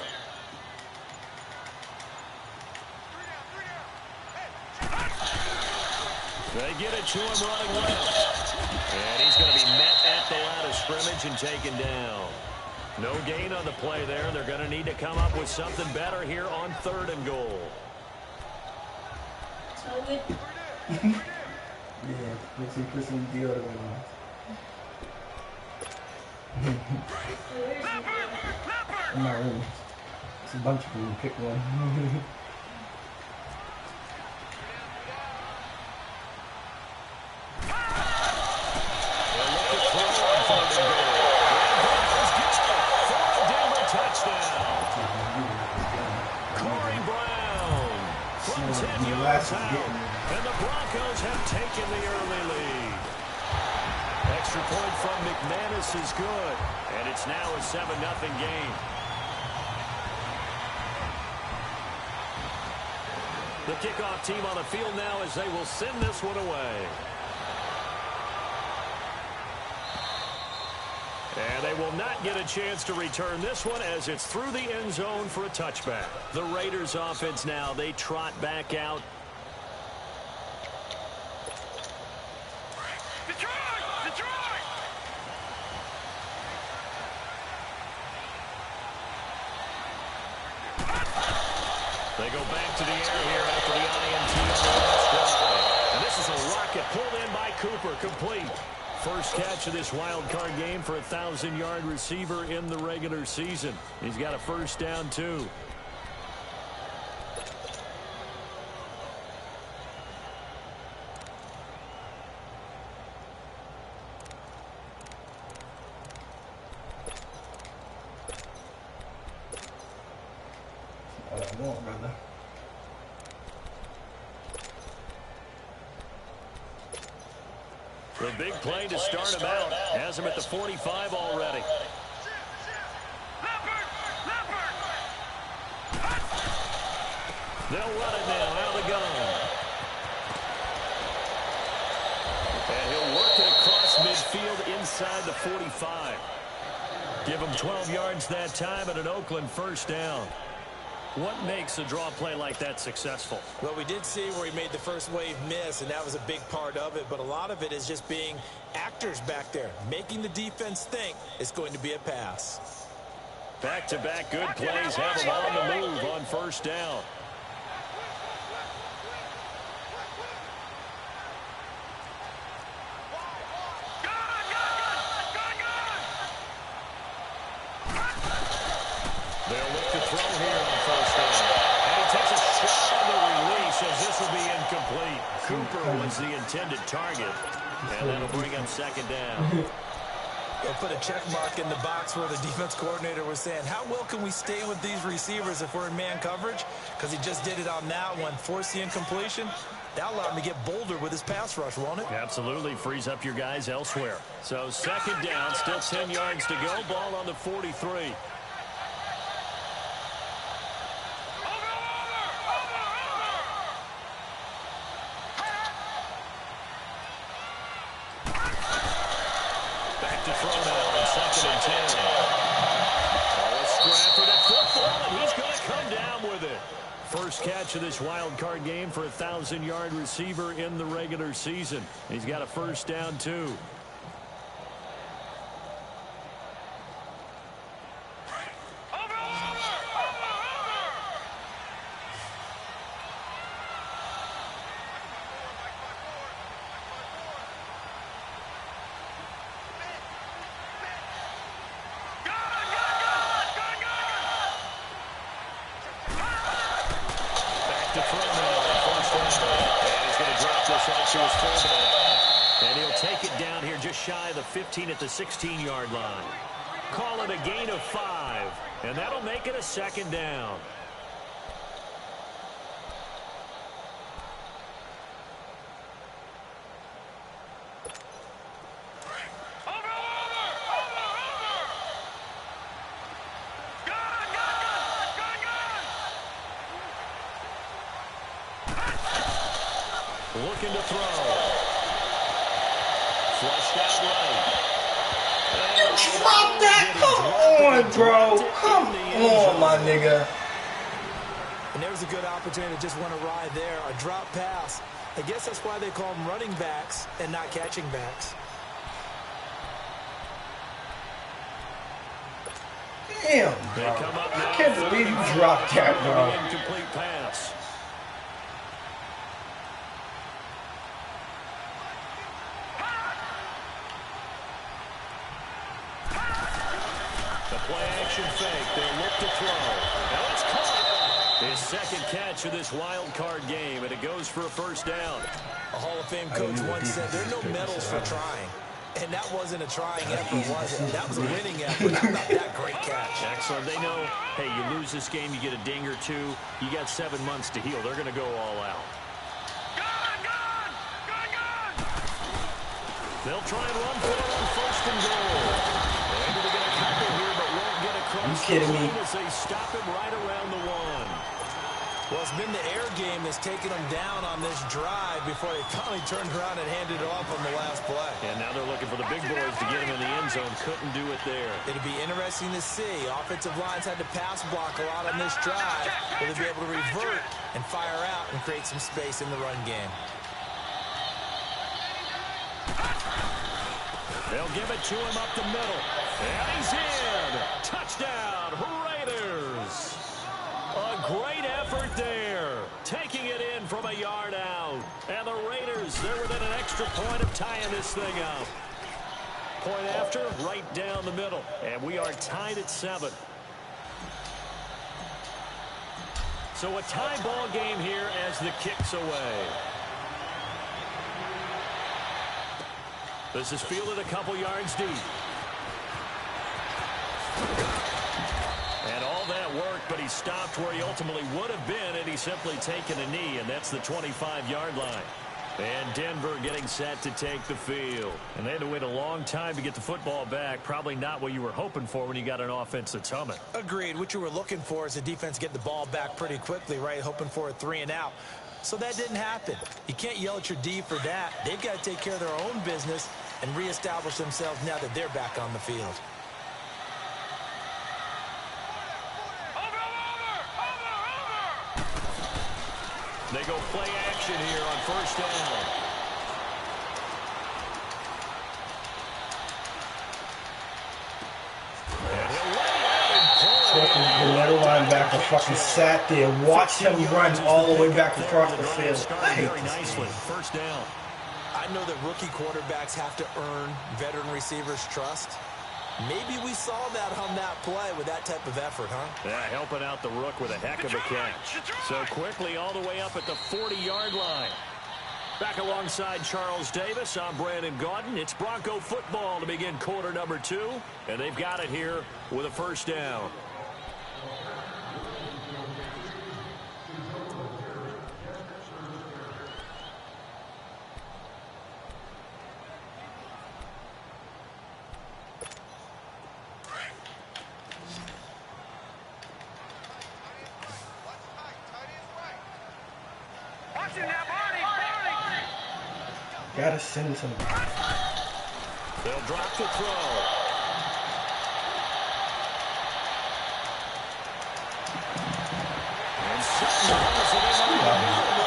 They get it to him running left. And he's going to be met at the line of scrimmage and taken down. No gain on the play there. They're going to need to come up with something better here on 3rd and goal. Yeah, makes me put some deodorant on. I'm not really. It's a bunch of them. Pick one. And the Broncos have taken the early lead. Extra point from McManus is good. And it's now a 7-0 game. The kickoff team on the field now as they will send this one away. And they will not get a chance to return this one as it's through the end zone for a touchback. The Raiders offense now, they trot back out. Detroit! Detroit! They go back to the air here after the INT on the last drive. And this is a rocket pulled in by Cooper, complete. First catch of this wild card game for a 1,000-yard receiver in the regular season. He's got a first down, too. What I want, brother. The big play to start him out. Has him at the 45 already. They'll run it now out of the gun. And he'll work it across midfield inside the 45. Give him 12 yards that time and an Oakland first down. What makes a draw play like that successful? Well, we did see where he made the first wave miss, and that was a big part of it. But a lot of it is just being actors back there, making the defense think it's going to be a pass. Back-to-back good plays have him on the move on first down. They'll look to throw here on first down. And he takes a shot on the release as this will be incomplete. Cooper was the intended target. And that'll bring up second down. They'll put a check mark in the box where the defense coordinator was saying, how well can we stay with these receivers if we're in man coverage? Because he just did it on that one, force the incompletion. That'll allow him to get bolder with his pass rush, won't it? Absolutely. Frees up your guys elsewhere. So second down, still 10 yards to go. Ball on the 43. Back to throw now on second and 10. Oh, Stratford at football, and he's going to come down with it. First catch of this wild card game for a 1,000-yard receiver in the regular season. He's got a first down, too. To throw now on first down. And he's going to drop this off to his fullback. And he'll take it down here just shy of the 15 at the 16-yard line. Call it a gain of 5. And that'll make it a second down. Looking to throw. Flushed out right. Drop that! Come on, bro! Come on, my nigga. And there's a good opportunity to just want to ride there. A drop pass. I guess that's why they call them running backs and not catching backs. Damn, bro. I can't believe you dropped that, bro. Incomplete pass. Play-action fake. They'll look to throw. Now it's caught. His second catch of this wild card game, and it goes for a first down. A Hall of Fame coach once said there are no medals for trying. And that wasn't a trying effort, was it? That was a winning effort. How about that great catch? Excellent. They know, hey, you lose this game, you get a ding or two. You got 7 months to heal. They're going to go all out. They'll try and run for it on first and goal. Able to get a couple here, but won't get across. You kidding me? As they stop him right around the 1. Well, it's been the air game that's taken them down on this drive before they finally turned around and handed it off on the last play. And now they're looking for the big boys to get him in the end zone. Couldn't do it there. It'll be interesting to see. Offensive lines had to pass block a lot on this drive. Will they be able to revert and fire out and create some space in the run game? They'll give it to him up the middle. And he's in. Touchdown, Raiders. A great effort there. Taking it in from a yard out. And the Raiders, they're within an extra point of tying this thing up. Point after, right down the middle. And we are tied at 7. So a tie ball game here as the kick's away. This is fielded a couple yards deep. And all that worked, but he stopped where he ultimately would have been had he simply taken a knee, and that's the 25-yard line. And Denver getting set to take the field. And they had to wait a long time to get the football back. Probably not what you were hoping for when you got an offense that's humming. Agreed. What you were looking for is the defense get the ball back pretty quickly, right? Hoping for a 3 and out. So that didn't happen. You can't yell at your D for that. They've got to take care of their own business and reestablish themselves now that they're back on the field. They go play action here on first down. And he'll lay out and The middle linebacker fucking sat there, watched him run all the way back across the field. I hate very this nicely. game. First down. I know that rookie quarterbacks have to earn veteran receivers' trust. Maybe we saw that on that play with that type of effort, huh? Yeah, helping out the rook with a heck of a catch. So quickly all the way up at the 40-yard line. Back alongside Charles Davis, I'm Brandon Gaudin. It's Bronco football to begin quarter number 2. And they've got it here with a first down. Gotta send some. They'll drop the throw.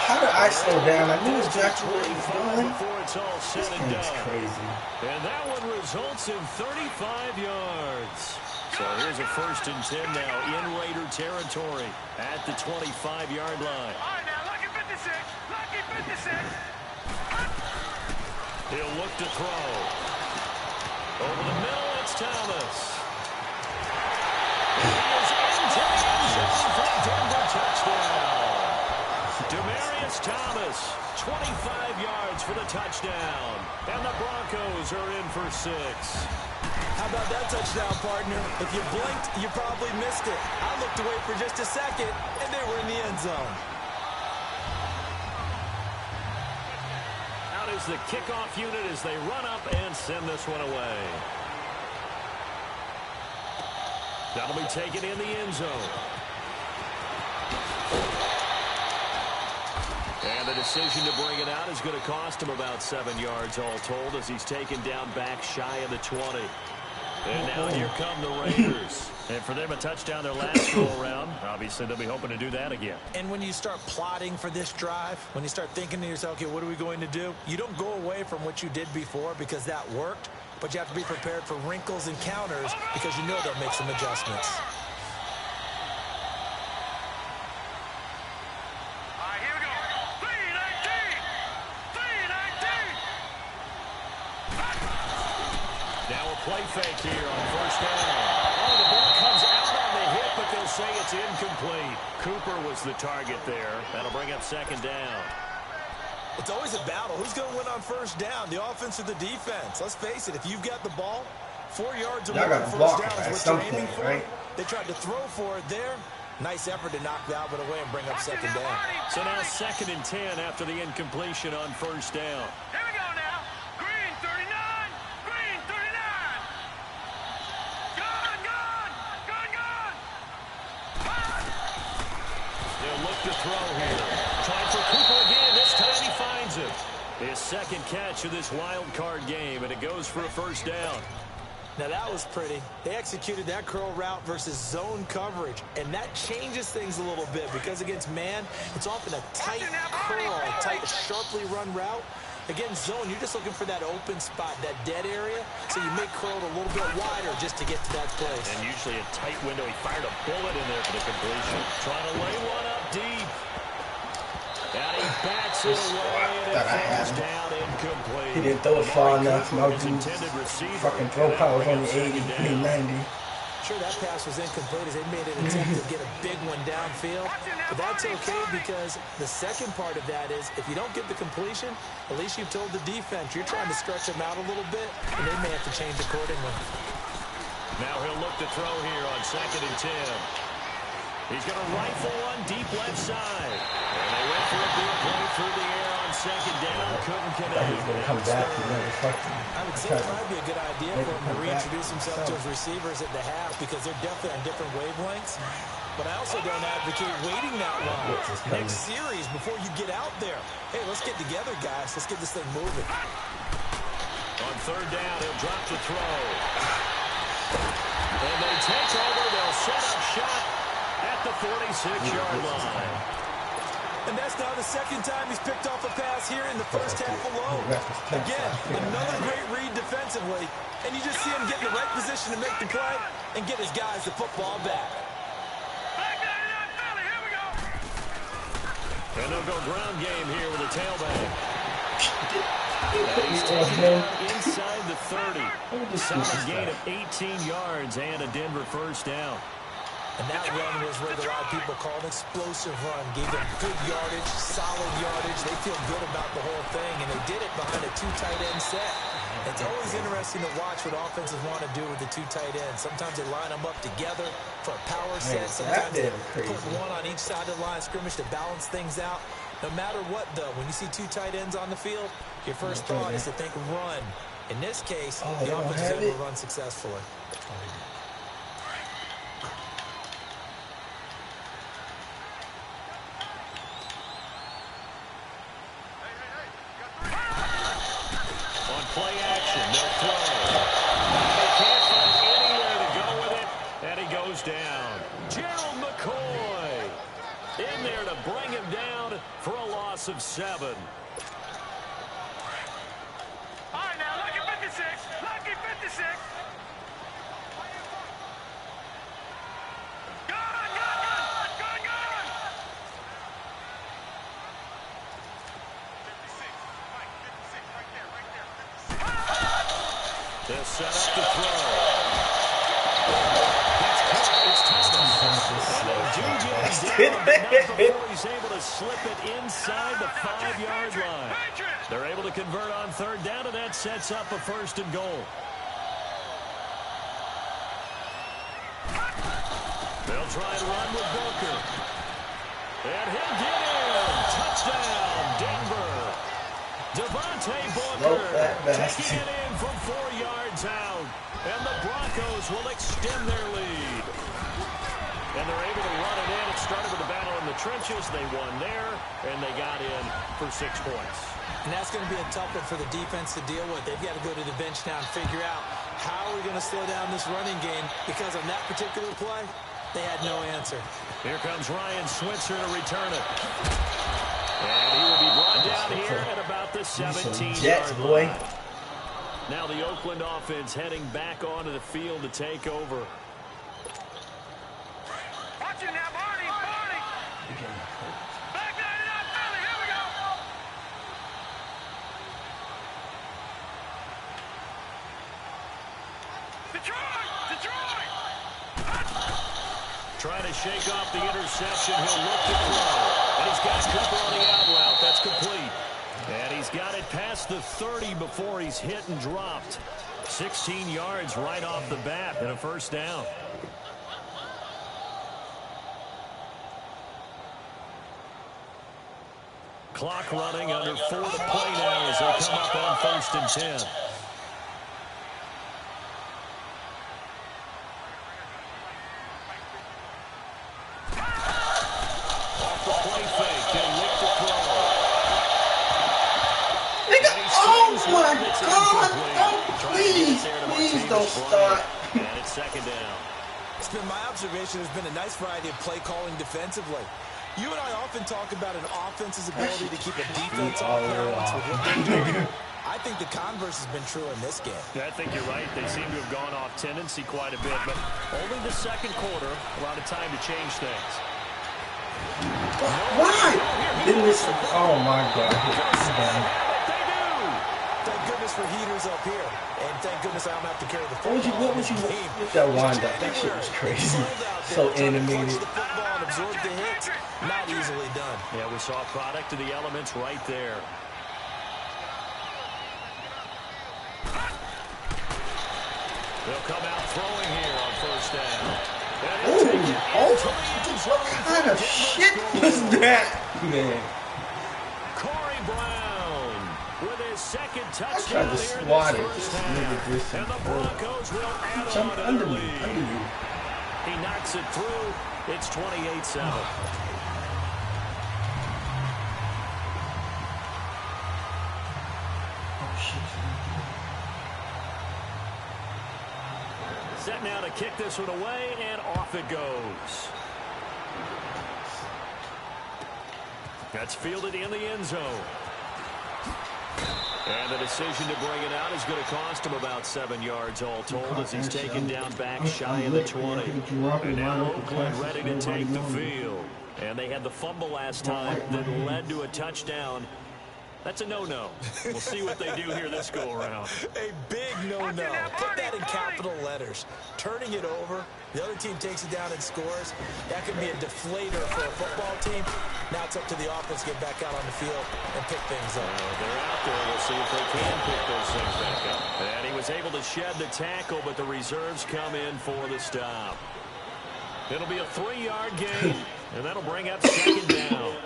How did I slow down? I knew exactly what he was doing. Before it's all said and It's done. crazy. And that one results in 35 yards. So here's a 1st and 10 now in Raider territory at the 25-yard line. All right, now, lucky 56. Lucky 56. He'll look to throw. Over the middle, it's Thomas. He is into the end zone for a Denver touchdown. Demaryius Thomas, 25 yards for the touchdown. And the Broncos are in for 6. How about that touchdown, partner? If you blinked, you probably missed it. I looked away for just a second, and they were in the end zone. Out is the kickoff unit as they run up and send this one away. That'll be taken in the end zone. And the decision to bring it out is going to cost him about 7 yards all told as he's taken down back shy of the 20. And now here come the Raiders. And for them, a touchdown their last go-around. Obviously, they'll be hoping to do that again. And when you start plotting for this drive, when you start thinking to yourself, okay, what are we going to do? You don't go away from what you did before because that worked, but you have to be prepared for wrinkles and counters because you know they'll make some adjustments. All right, here we go. 3-19. Now a play fake here on first down. Oh, the ball comes out on the hit, but they'll say it's incomplete. Cooper was the target there. That'll bring up 2nd down. It's always a battle. Who's going to win on first down, the offense or the defense? Let's face it, if you've got the ball, 4 yards away from first down is what you're aiming for. Right? They tried to throw for it there. Nice effort to knock Valvin away and bring up 2nd down. So now 2nd and 10 after the incompletion on first down. Here we go now. Green 39. Green 39. Gone. They'll look to throw. here. Trying for Cooper again. This time he finds him. His second catch of this wild card game, and it goes for a first down. Now that was pretty. They executed that curl route versus zone coverage, and that changes things a little bit because against man, it's often a tight curl, a tight, sharply run route. Against zone, you're just looking for that open spot, that dead area, so you make curl a little bit wider just to get to that place. And usually a tight window. He fired a bullet in there for the completion. Trying to lay one up deep. And he bats it away, and it falls down incomplete. He didn't throw it far enough. My dude's fucking throw power was only 80, 90. Sure, that pass was incomplete as they made an attempt to get a big one downfield. But that's okay because the second part of that is if you don't get the completion, at least you've told the defense you're trying to stretch them out a little bit, and they may have to change accordingly. Now he'll look to throw here on 2nd and 10. He's going to rifle one deep left side. And they went for a big play through the air on 2nd down. Couldn't connect. He's going to come back. I would say it might be a good idea for him to reintroduce himself to his receivers at the half because they're definitely on different wavelengths. But I also don't advocate waiting that long. Next series before you get out there. Hey, let's get together, guys. Let's get this thing moving. On 3rd down, he'll drop the throw. And they take over. They'll set up shop at the 46-yard line. And that's now the second time he's picked off a pass here in the first half alone. Again, another great read defensively. And you just see him get in the right position to make the play and get his guys the football back. And they'll go ground game here with a tailback. He's taken out inside the 30. Solid gain of 18 yards and a Denver first down. And that run was what a lot of people call an explosive run. Gave them good yardage, solid yardage. They feel good about the whole thing, and they did it behind a 2 tight end set. It's always interesting to watch what offenses want to do with the 2 tight ends. Sometimes they line them up together for a power set. Sometimes they put one on each side of the line of scrimmage to balance things out. No matter what, though, when you see 2 tight ends on the field, your first thought is to think run. In this case, the offense is able to run successfully. Play action, they'll throw. They can't find anywhere to go with it, and he goes down. Gerald McCoy in there to bring him down for a loss of 7. All right, now, lucky 56. Lucky 56. Gone. They'll set up the throw. It's Thomas. Before he's able to slip it inside the 5-yard line. They're able to convert on 3rd down, and that sets up a 1st and goal. They'll try and run with Booker. And he'll get in. Touchdown, Denver. Devontae Booker taking it in from 4 yards out. And the Broncos will extend their lead. And they're able to run it in. It started with a battle in the trenches. They won there, and they got in for 6 points. And that's going to be a tough one for the defense to deal with. They've got to go to the bench now and figure out how are we going to slow down this running game, because on that particular play, they had no answer. Here comes Ryan Switzer to return it. And he will be brought down here at about the 17-yard line. Now the Oakland offense heading back onto the field to take over. Watch it now, Barney. Back nine it up, Billy. Here we go. Detroit. Trying to shake off the interception. He'll look to throw. And he's got Cooper on the out route. That's complete. And he's got it past the 30 before he's hit and dropped. 16 yards right off the bat and a 1st down. Clock running, under 4 to play now as they come up on 1st and 10. Off the play fake. God, don't, please don't start. And it's second down. It's been my observation there's been a nice variety of play calling defensively. You and I often talk about an offense's ability to keep a defense off balance with what they're doing. I think the converse has been true in this game. I think you're right. They seem to have gone off tendency quite a bit, but only the second quarter, a lot of time to change things. Why? Didn't listen. Oh my God. Thank goodness for heaters up here. And thank goodness I don't have to carry the football. What would you with that wind up? That shit was crazy. So animated. The football and absorb the hits. Not easily done. Yeah, we saw a product of the elements right there. They'll come out throwing here on first down. What kind of shit was that, man? Corey Brown with his second touchdown. I tried to swat it. And the Broncos will add jump on under the me. lead. He knocks it through. It's 28-7. Set now to kick this one away, and off it goes. That's fielded in the end zone. And the decision to bring it out is going to cost him about 7 yards all told as he's taken down back shy of the 20. And now Oakland ready to take the field. And they had the fumble last time that led to a touchdown. That's a no-no. We'll see what they do here this go-around. A big no-no. Put that in capital letters. Turning it over, the other team takes it down and scores. That could be a deflator for a football team. Now it's up to the offense to get back out on the field and pick things up. They're out there. We'll see if they can pick those things back up. And he was able to shed the tackle, but the reserves come in for the stop. It'll be a 3-yard gain, and that'll bring up second down.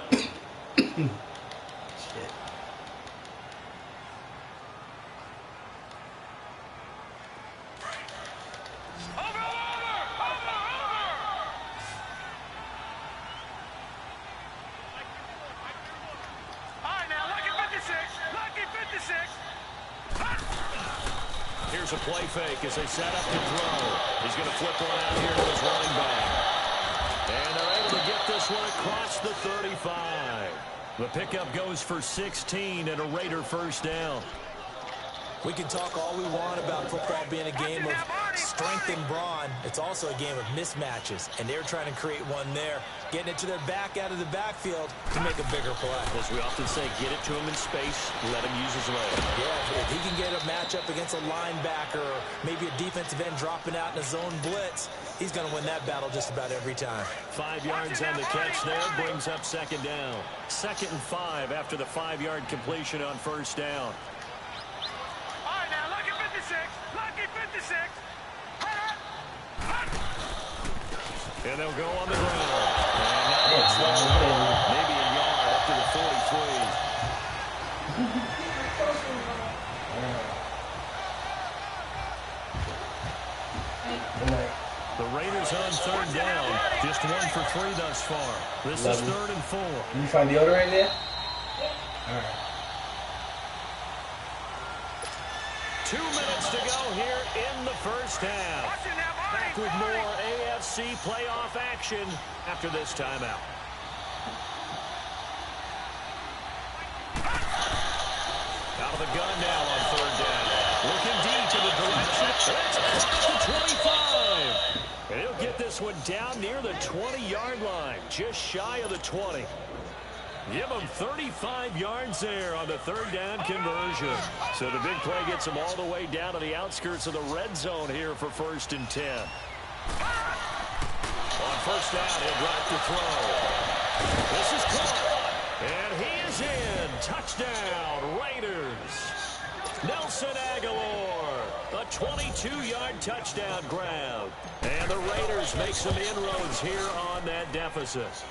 Here's a play fake as they set up to throw. He's going to flip one out here to his running back. And they're able to get this one across the 35. The pickup goes for 16 and a Raider first down. We can talk all we want about football being a game of strength and brawn. It's also a game of mismatches, and they're trying to create one there, getting it to their back out of the backfield to make a bigger play. As we often say, get it to him in space, let him use his leg. Yeah, if he can get a matchup against a linebacker or maybe a defensive end dropping out in a zone blitz, he's going to win that battle just about every time. 5 yards on the catch there, brings up second down. 2nd and 5 after the 5-yard completion on first down. And they'll go on the ground. And now it's maybe a yard up to the 43. The Raiders on third down. Just 1 for 3 thus far. This is 3rd and 4. Did you find the order right there? All right. 2 minutes to go here in the first half. Back with more AFC playoff action after this timeout. Out of the gun now on third down. Looking deep in the direction. That's across the 25. And he'll get this one down near the 20-yard line. Just shy of the 20. Give him 35 yards there on the third down conversion. So the big play gets him all the way down to the outskirts of the red zone here for 1st and 10. On first down, he'll drop to throw. This is caught. And he is in. Touchdown, Raiders. Nelson Aguilar. A 22-yard touchdown grab. And the Raiders make some inroads here on that deficit.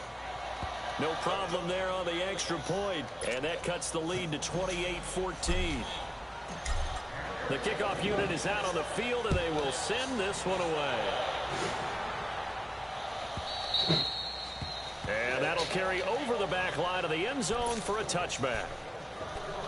No problem there on the extra point, and that cuts the lead to 28-14. The kickoff unit is out on the field, and they will send this one away. And that'll carry over the back line of the end zone for a touchback.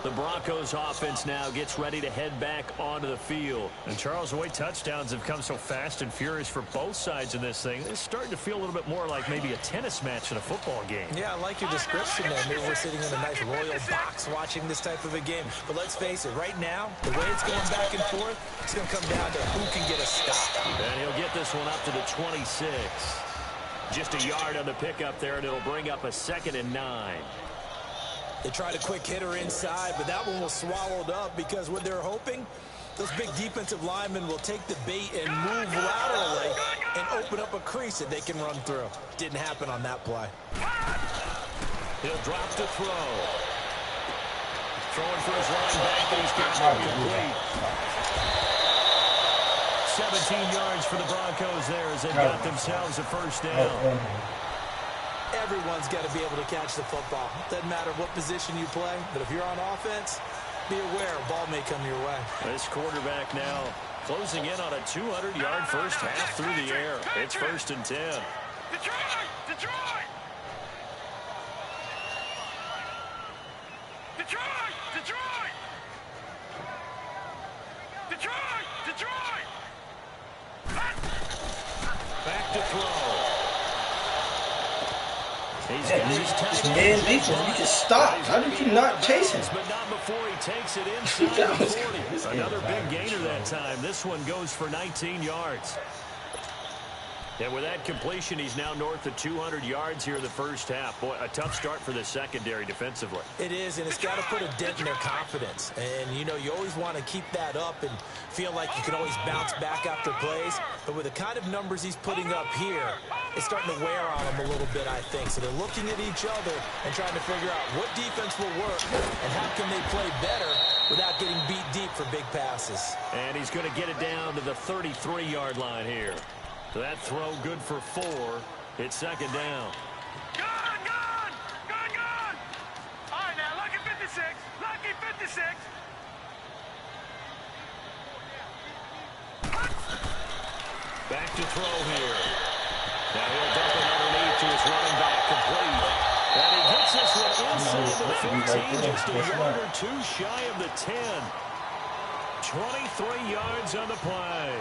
The Broncos offense now gets ready to head back onto the field. And Charles, the way touchdowns have come so fast and furious for both sides in this thing, it's starting to feel a little bit more like maybe a tennis match in a football game. Yeah, I like your description there. Maybe we're sitting in a nice royal box watching this type of a game. But let's face it, right now, the way it's going back and forth, it's going to come down to who can get a stop. And he'll get this one up to the 26. Just a yard on the pickup there, and it'll bring up a 2nd and 9. They tried a quick hitter inside, but that one was swallowed up because what they're hoping, those big defensive linemen will take the bait and move laterally and open up a crease that they can run through. Didn't happen on that play. He'll drop to throw. Throwing for his running back, and he's got it complete. 17 yards for the Broncos there as they got themselves a first down. Everyone's got to be able to catch the football. Doesn't matter what position you play, but if you're on offense, be aware a ball may come your way. This quarterback now closing in on a 200-yard first half through the air. It's 1st and 10. Detroit! Detroit! Detroit! Detroit! Detroit! Detroit! Back to throw. He's got his touchdown. Man, defense, you just stop. How did you not chase him? But not before he takes it inside the 40. Another big gainer that time. This one goes for 19 yards. And with that completion, he's now north of 200 yards here in the first half. Boy, a tough start for the secondary defensively. It is, and it's got to put a dent in their confidence. And, you know, you always want to keep that up and feel like you can always bounce back after plays. But with the kind of numbers he's putting up here, it's starting to wear on them a little bit, I think. So they're looking at each other and trying to figure out what defense will work and how can they play better without getting beat deep for big passes. And he's going to get it down to the 33-yard line here. So that throw good for 4. It's 2nd down. Gone! Gone! Gone! Gone! All right, now, lucky 56. Lucky 56. Back to throw here. Now he'll dump it underneath to his running back, complete. And he gets this one inside the 15, just a yard or 2 shy of the 10. 23 yards on the play.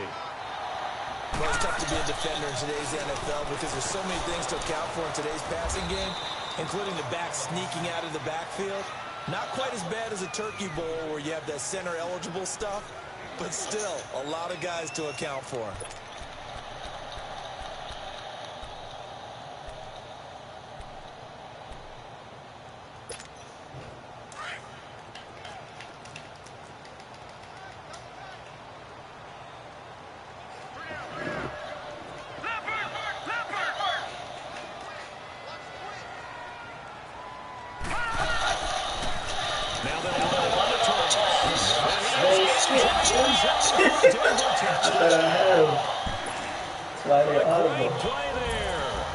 Well, it's tough to be a defender in today's NFL because there's so many things to account for in today's passing game, including the back sneaking out of the backfield. Not quite as bad as a turkey bowl where you have that center-eligible stuff, but still a lot of guys to account for.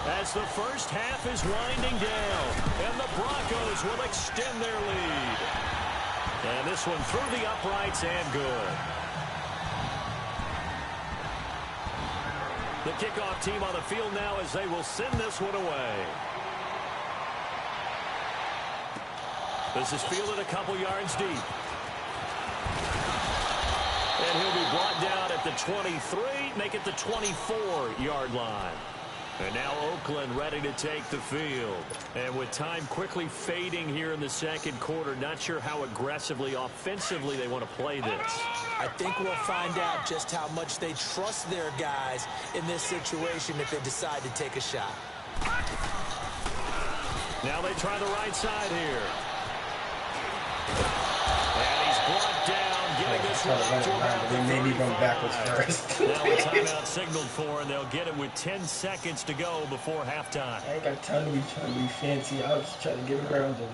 As the first half is winding down, and the Broncos will extend their lead. And this one through the uprights and good. The kickoff team on the field now as they will send this one away. This is fielded a couple yards deep. And he'll be brought down at the 23, make it the 24-yard line. And now Oakland ready to take the field. And with time quickly fading here in the second quarter, not sure how aggressively, offensively they want to play this. I think we'll find out just how much they trust their guys in this situation if they decide to take a shot. Now they try the right side here. And he's brought down. They maybe run backwards first. Now a timeout signaled for, and they'll get it with 10 seconds to go before halftime. I ain't got time to be trying to be fancy. I was just trying to get it grounded.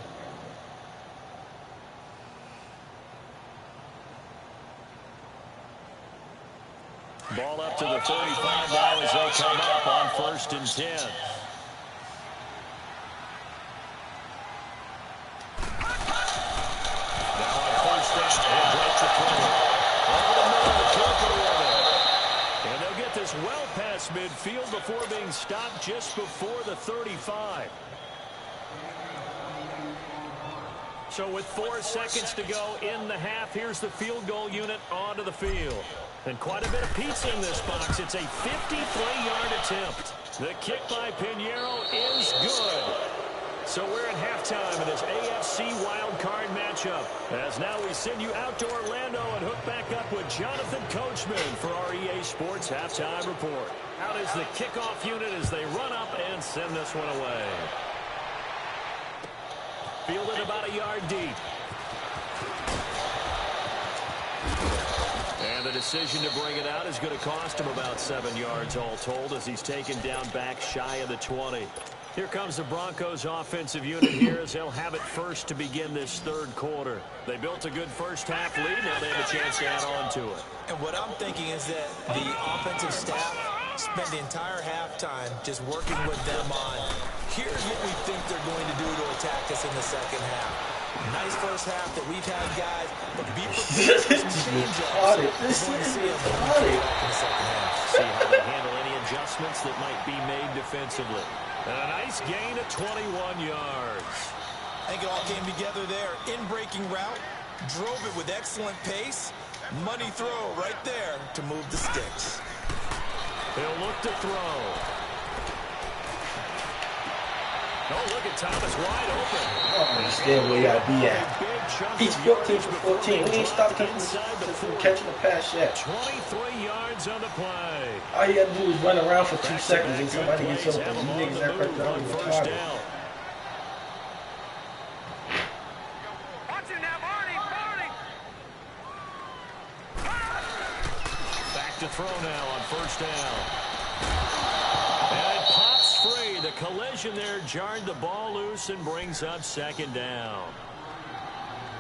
Ball up to the 35 now as they come up on 1st and 10. Well past midfield before being stopped just before the 35. So with 4 seconds to go in the half, here's the field goal unit onto the field. And quite a bit of pizza in this box. It's a 53-yard attempt. The kick by Pinheiro is good. So we're in halftime in this AFC wildcard matchup. As now we send you out to Orlando and hook back up with Jonathan Coachman for our EA Sports Halftime Report. Out is the kickoff unit as they run up and send this one away. Fielded about a yard deep. And the decision to bring it out is going to cost him about 7 yards all told as he's taken down back shy of the 20. Here comes the Broncos offensive unit here as they'll have it first to begin this third quarter. They built a good first half lead. Now they have a chance to add on to it. And what I'm thinking is that the offensive staff spent the entire halftime just working with them on, here's what we think they're going to do to attack us in the second half. Nice first half that we've had, guys, but be prepared for some change-ups. This We're going to is see them in the second half. See how they handle any adjustments that might be made defensively. And a nice gain of 21 yards. I think it all came together there. In-breaking route, drove it with excellent pace. Money throw right there to move the sticks. He'll look to throw. Oh, look at Thomas wide open. I don't understand where y'all be at. He's 14 for 14. We ain't stopped him from catching the pass yet. 23 yards on the play. All you gotta do is run around for 2 seconds and somebody gets open. You niggas act like they're First retarded. down. Watch it now, Barney, Barney. Back to throw now on first down. And it pops free. The collision there jarred the ball loose and brings up second down.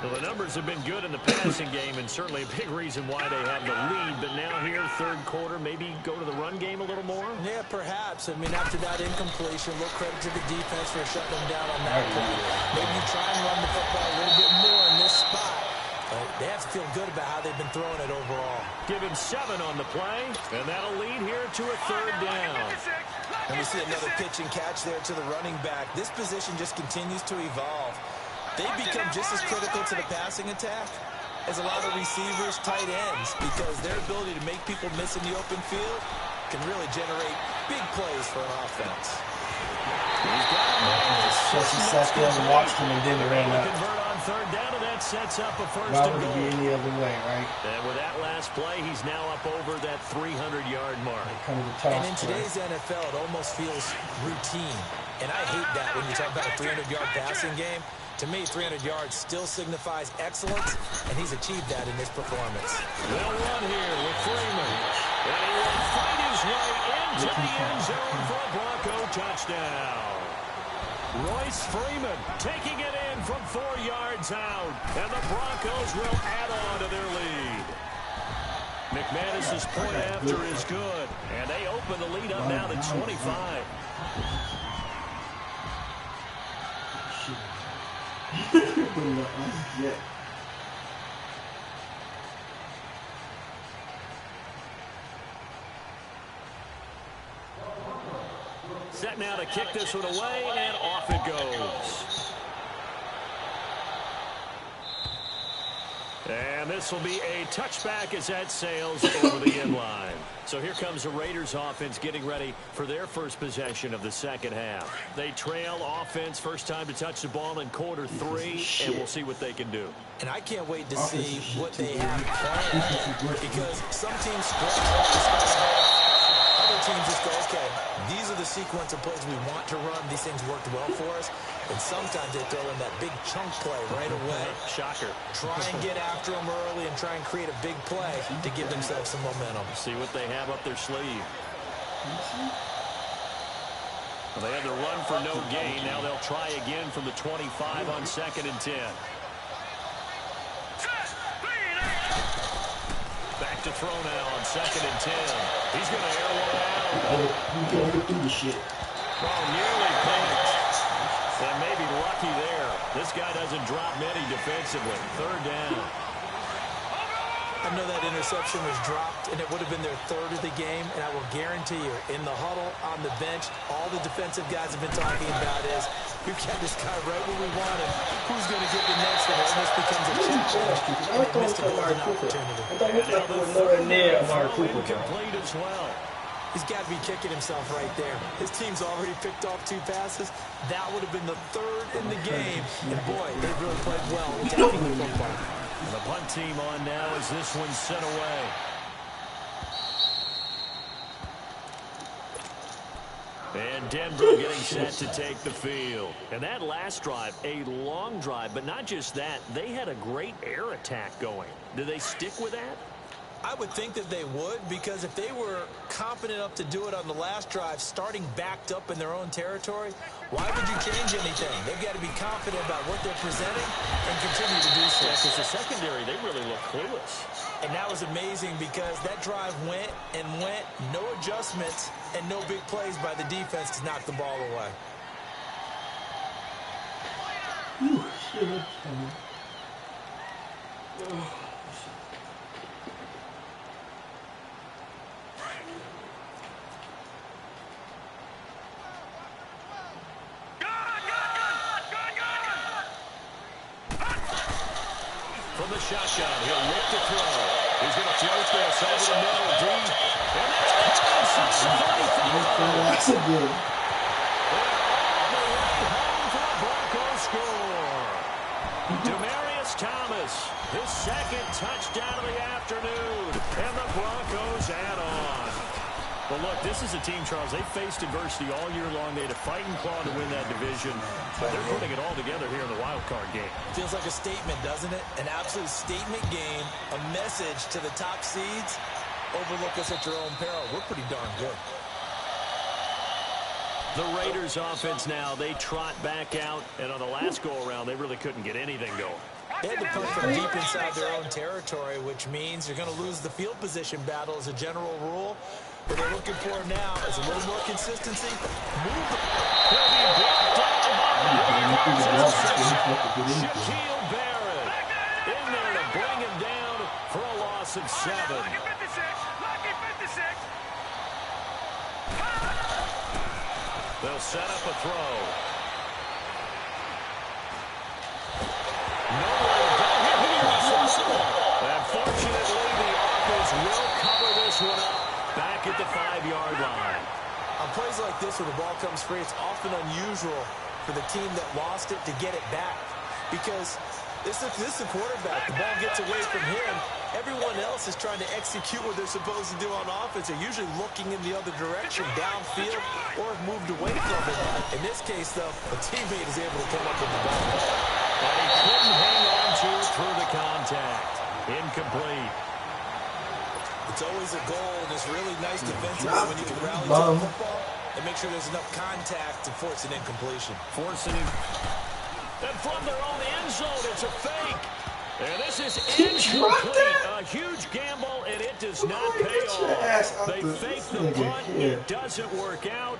Well, the numbers have been good in the passing game and certainly a big reason why they have the lead. But now here, third quarter, maybe go to the run game a little more? Yeah, perhaps. I mean, after that incompletion, a little credit to the defense for shutting them down on that play. Maybe you try and run the football a little bit more in this spot. But they have to feel good about how they've been throwing it overall. Give him 7 on the play, and that'll lead here to a third down. And we see another pitch and catch there to the running back. This position just continues to evolve. They become just as critical to the passing attack as a lot of receivers, tight ends, because their ability to make people miss in the open field can really generate big plays for an offense. Just sat there and watched him and then ran up. Convert on third down, and that sets up a first Why and would it be goal. any other way, right? And with that last play, he's now up over that 300-yard mark. Kind of a toss And in today's NFL, it almost feels routine. And I hate that when you talk about a 300-yard passing game. To me, 300 yards still signifies excellence, and he's achieved that in this performance. They'll run here with Freeman. And he will fight his way into the end zone for a Bronco touchdown. Royce Freeman taking it in from 4 yards out. And the Broncos will add on to their lead. McManus's point after is good. And they open the lead up now to 25. Yeah. Set now to kick this one away, and off it goes. And this will be a touchback as that sails over the end line. So here comes the Raiders offense getting ready for their first possession of the second half. They trail offense, first time to touch the ball in quarter 3, and we'll see what they can do. And I can't wait to see what they have planned, because some teams stretch out the start half. Other teams just go, okay, these are the sequence of plays we want to run. These things worked well for us. And sometimes they throw in that big chunk play right away. Shocker. Try and get after them early and try and create a big play to give themselves some momentum. See what they have up their sleeve. Well, they had the run for no gain. Now they'll try again from the 25 on 2nd and 10. Back to throw now on 2nd and 10. He's going to air one out. He's going to get through the shit. Oh, nearly picked. And maybe lucky there. This guy doesn't drop many defensively. Third down. I know that interception was dropped, and it would have been their third of the game, and I will guarantee you, in the huddle, on the bench, all the defensive guys have been talking about is, we've got this guy right where we want him. who's going to get the next one. It almost becomes a challenge. I thought it was Amari Cooper. I thought it looked like it was nowhere near Amari Cooper. Complete as well. He's got to be kicking himself right there. His team's already picked off 2 passes. That would have been the 3rd in the game. And boy, they've really played well attacking the football. The punt team on now as this one's sent away. And Denver getting set to take the field. And that last drive, a long drive, but not just that. They had a great air attack going. Do they stick with that? I would think that they would, because if they were confident enough to do it on the last drive, starting backed up in their own territory, why would you change anything? They've got to be confident about what they're presenting and continue to do so. Yeah, because the secondary, they really look clueless. And that was amazing because that drive went and went, no adjustments, and no big plays by the defense to knock the ball away. Ooh, shit. From the shotgun, he'll look to throw. He's going to float this over the middle, deep. And that's caught inside the 35. That's a good. Home for a Broncos score. Demaryius Thomas, his 2nd touchdown of the afternoon. And the Broncos add on. Well, look, this is a team, Charles, they faced adversity all year long. They had to fight and claw to win that division. But they're putting it all together here in the wild card game. Feels like a statement, doesn't it? An absolute statement game, a message to the top seeds. Overlook us at your own peril. We're pretty darn good. The Raiders offense now, they trot back out. And on the last go-around, they really couldn't get anything going. They had to punt from deep inside their own territory, which means you're going to lose the field position battle as a general rule. What they're looking for now is a little more consistency. Move the Shaquille Barrett in there to bring him down for a loss of 7. Lucky 56. Lucky 56. They'll set up a throw. Unfortunately, the offense will cover this one up back at the 5-yard line. On plays like this where the ball comes free, it's often unusual for the team that lost it to get it back. Because this is a quarterback. The ball gets away from him. Everyone else is trying to execute what they're supposed to do on offense. They're usually looking in the other direction, downfield, or have moved away from it. In this case, though, a teammate is able to come up with the ball. But he couldn't hang on to it through the contact. Incomplete. It's always a goal, and it's really nice defensively when you can rally to the football and make sure there's enough contact to force an incompletion. Forcing him. And from their own end zone, it's a fake. And this is incomplete. A huge gamble, and it does not pay off. They fake the punt. It doesn't work out.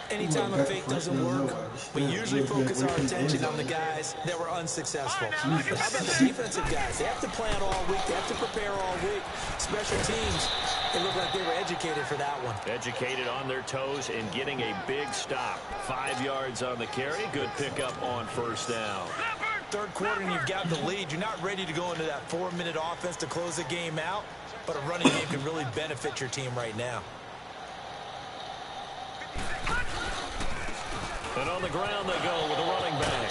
Anytime a fake doesn't work, we usually focus our attention on the guys that were unsuccessful. But how about the defensive guys? They have to plan all week. They have to prepare all week. Special teams, it looked like they were educated for that one. Educated on their toes and getting a big stop. 5 yards on the carry. Good pickup on 1st down. Third quarter and you've got the lead. You're not ready to go into that 4-minute offense to close the game out, but a running game can really benefit your team right now. And on the ground they go with a running back.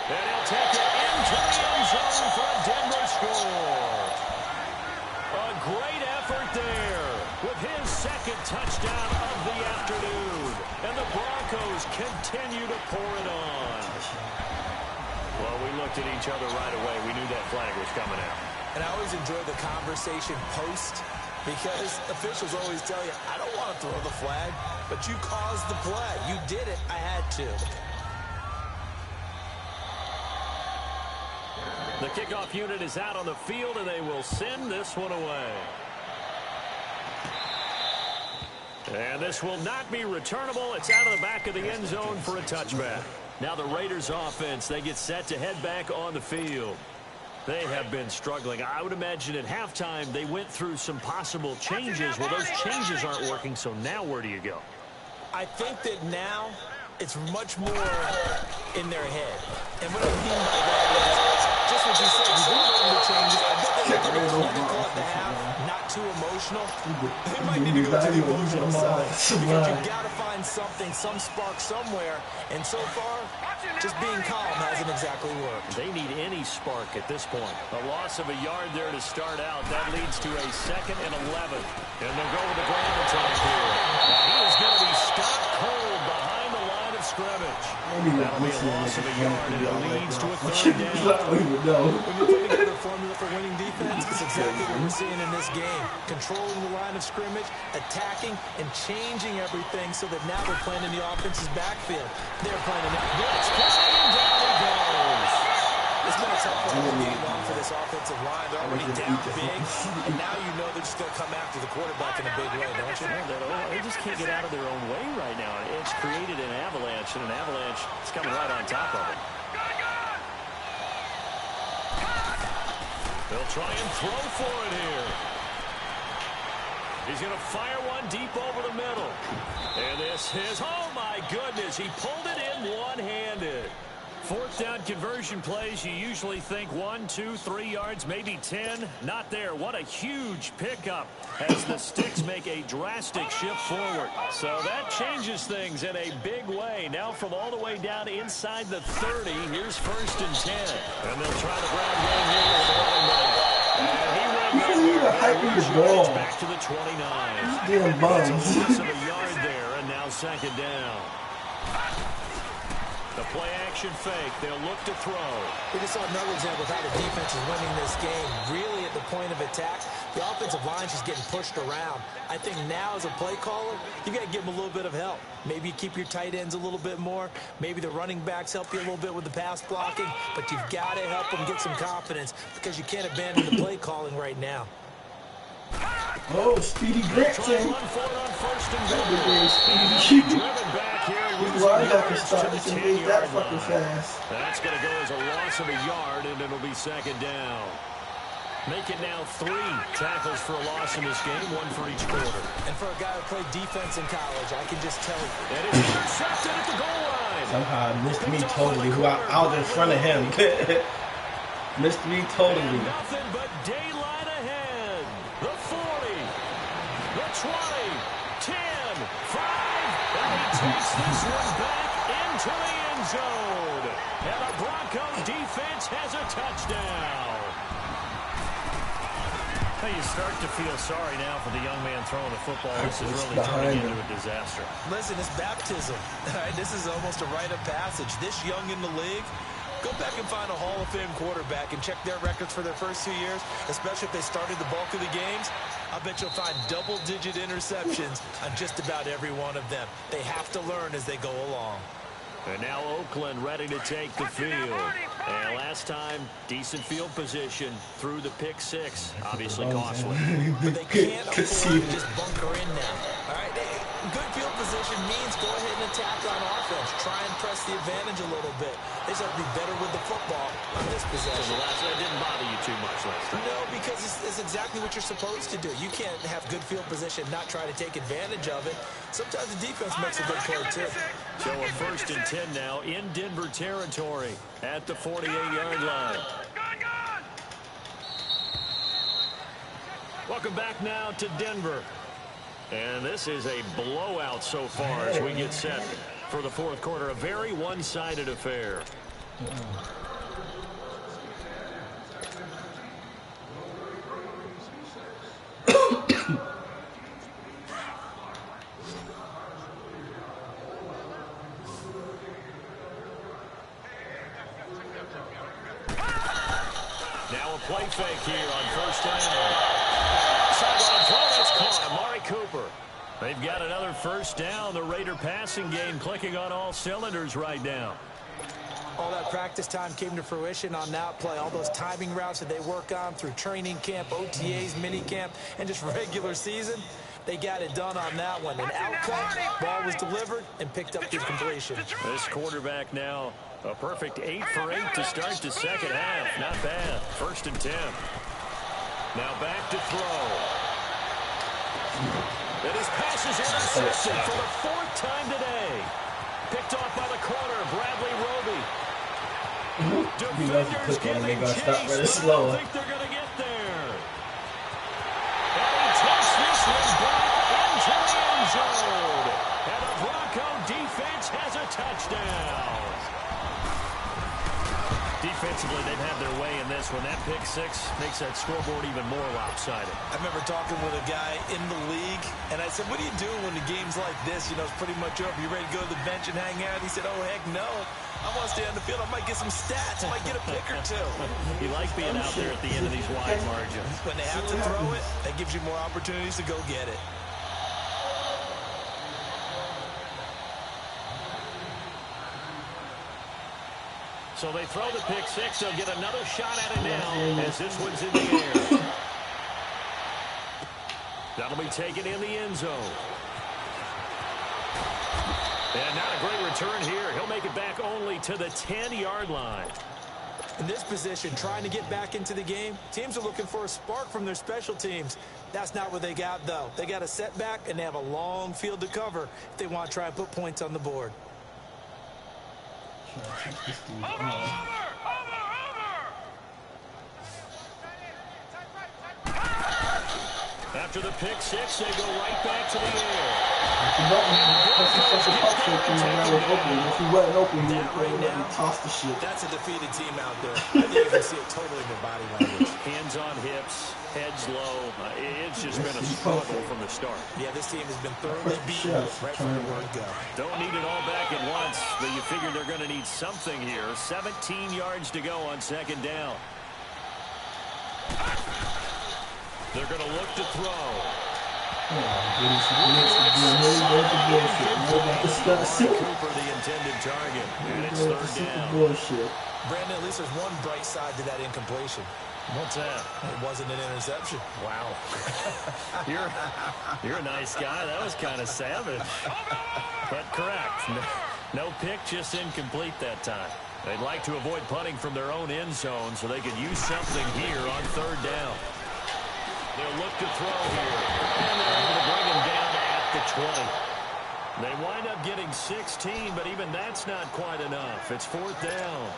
And he'll take it into the end zone for a Denver score. A great effort there with his 2nd touchdown of the afternoon. And the Broncos continue to pour it on. Well, we looked at each other right away. We knew that flag was coming out. And I always enjoy the conversation post, because officials always tell you, I don't want to throw the flag, but you caused the play. You did it. I had to. The kickoff unit is out on the field, and they will send this one away. And this will not be returnable. It's out of the back of the end zone for a touchback. Now the Raiders offense, they get set to head back on the field. They have been struggling. I would imagine at halftime they went through some possible changes. Well, those changes aren't working, so now where do you go? I think that now it's much more in their head. And what I mean by that is just what you said. You bring over the changes. I bet they were pretty clinical at the half, not too emotional. They might need to go to the emotional side because you've got to find something, some spark somewhere. And so far, just being calm hasn't exactly worked. They need any spark at this point. A loss of a yard there to start out. That leads to a 2nd and 11. And they'll go with the ground attack here. Now he is going to be stopped cold behind the line of scrimmage. That'll be a loss of a yard, and it leads to a 3rd down. When you put together a formula for winning defense, it's exactly what we're seeing in this game. Controlling the line of scrimmage, attacking, and changing everything so that now they're playing in the offense's backfield. They're playing in the blitz, and down he goes. It's been a tough game long for this offensive line. They're already down big, and now you know they're just going to come after the quarterback in a big way, don't you? They just can't get out of their own way right now. It's created an avalanche, and an avalanche is coming right on top of it. They'll try and throw for it here. He's going to fire one deep over the middle. And this is, oh my goodness, he pulled it in one-handed. 4th down conversion plays, you usually think 1, 2, 3 yards, maybe 10. Not there. What a huge pickup as the Sticks make a drastic shift forward. So that changes things in a big way. Now from all the way down inside the 30, here's 1st and 10. And they'll try the ground game here with the running back. And he went back to the 29. Damn bums. It's a loss of a yard there, and now 2nd down. The play-action fake. They'll look to throw. We just saw another example of how the defense is winning this game. Really at the point of attack, the offensive line's just getting pushed around. I think now as a play caller, you got to give them a little bit of help. Maybe you keep your tight ends a little bit more. Maybe the running backs help you a little bit with the pass blocking. But you've got to help them get some confidence because you can't abandon the play calling right now. Oh, Speedy Grant Trying to run for it on 1st and goal. Driven back here. Linebacker start this and made that fucking fast. That's going to go as a loss of a yard, and it'll be 2nd down. Make it now 3 tackles for a loss in this game, 1 for each quarter. And for a guy who played defense in college, I can just tell you. And it's intercepted at the goal line. Somehow I missed me totally, who I was in front of him. Missed me totally. And nothing but daylight ahead. The 40, the 20, 10, 5, and he takes this one back into the end zone. And the Bronco defense has a touchdown. You start to feel sorry now for the young man throwing the football. This is really turning into a disaster. Listen, it's baptism. This is almost a rite of passage. This young in the league, go back and find a Hall of Fame quarterback and check their records for their first 2 years, especially if they started the bulk of the games. I bet you'll find double-digit interceptions on just about every one of them. They have to learn as they go along. And now Oakland ready to take the field. And last time, decent field position through the pick 6. Obviously costly. But they can't afford to just bunker in now. All right, good field position means go ahead and attack on offense. Try and press the advantage a little bit. They just have to be better with the football on this possession. So the last one didn't bother you too much last time. No, because it's exactly what you're supposed to do. You can't have good field position, not try to take advantage of it. Sometimes the defense makes a good play too. So a 1st and 10 now in Denver territory at the 48-yard line. Welcome back now to Denver. And this is a blowout so far as we get set for the 4th quarter. A very one-sided affair. Now a play fake here on 1st down. Sideline throw, that's caught. Amari Cooper. They've got another 1st down. The Raider passing game clicking on all cylinders right now. All that practice time came to fruition on that play. All those timing routes that they work on through training camp, OTAs, mini camp, and just regular season. They got it done on that one. An outcut, ball was delivered, and picked up the completion. This quarterback now a perfect 8 for 8 to start the 2nd half. Not bad. 1st and 10. Now back to throw. And his pass is intercepted for the 4th time today. Picked off by the corner, Bradley Roby. You know if you click on them, they're gonna start really slow. I think they're gonna get there. And he takes this one back into the end zone. And the Bronco defense has a touchdown. Defensively, they've had their way in this one. That pick six makes that scoreboard even more lopsided. I remember talking with a guy in the league, and I said, what do you do when the game's like this? You know, it's pretty much over. You ready to go to the bench and hang out? He said, oh, heck no. I want to stay on the field. I might get some stats. I might get a pick or two. You like being out there at the end of these wide margins. When they have to throw it, that gives you more opportunities to go get it. So they throw the pick six. They'll get another shot at it now as this one's in the air. That'll be taken in the end zone. And not a great return here. He'll make it back only to the 10-yard line. In this position, trying to get back into the game, teams are looking for a spark from their special teams. That's not what they got, though. They got a setback, and they have a long field to cover if they want to try and put points on the board. After the pick six, they go right back to the air. If you wasn't open, you would toss the shit. That's a defeated team out there. I think you can see it totally in their body language. Hands on hips, heads low. It's just been a struggle from the start. Yeah, this team has been thoroughly beaten right from the word go. Don't need it all back at once, but you figure they're going to need something here. 17 yards to go on second down. They're going to look to throw. Cooper, the intended target. And it's third down. Bullshit. Brandon, at least there's one bright side to that incompletion. What's that? It wasn't an interception. Wow. You're a nice guy. That was kind of savage. But correct. No pick, just incomplete that time. They'd like to avoid punting from their own end zone so they could use something here on third down. They'll look to throw here. And they're able to bring him down at the 20. They wind up getting 16, but even that's not quite enough. It's fourth down.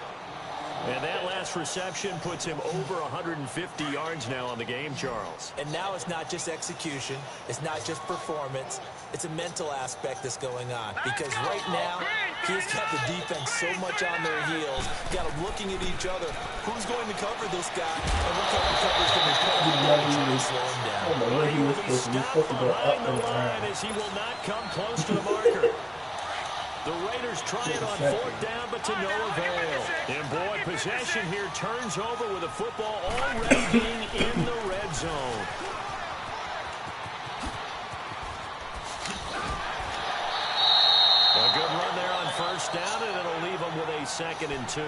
And that last reception puts him over 150 yards now on the game, Charles. And now it's not just execution. It's not just performance. It's a mental aspect that's going on. Because right now, he's got the defense so much on their heels. Got them looking at each other. Who's going to cover this guy? And what kind of coverage can we cover? Slow him down. I don't know where he was supposed to go up and around. As he will not come close to the marker. The Raiders try it on fourth down, but to no avail. And boy, possession here turns over with the football already being in the red zone. A good run there on first down, and it'll leave them with a 2nd and 2.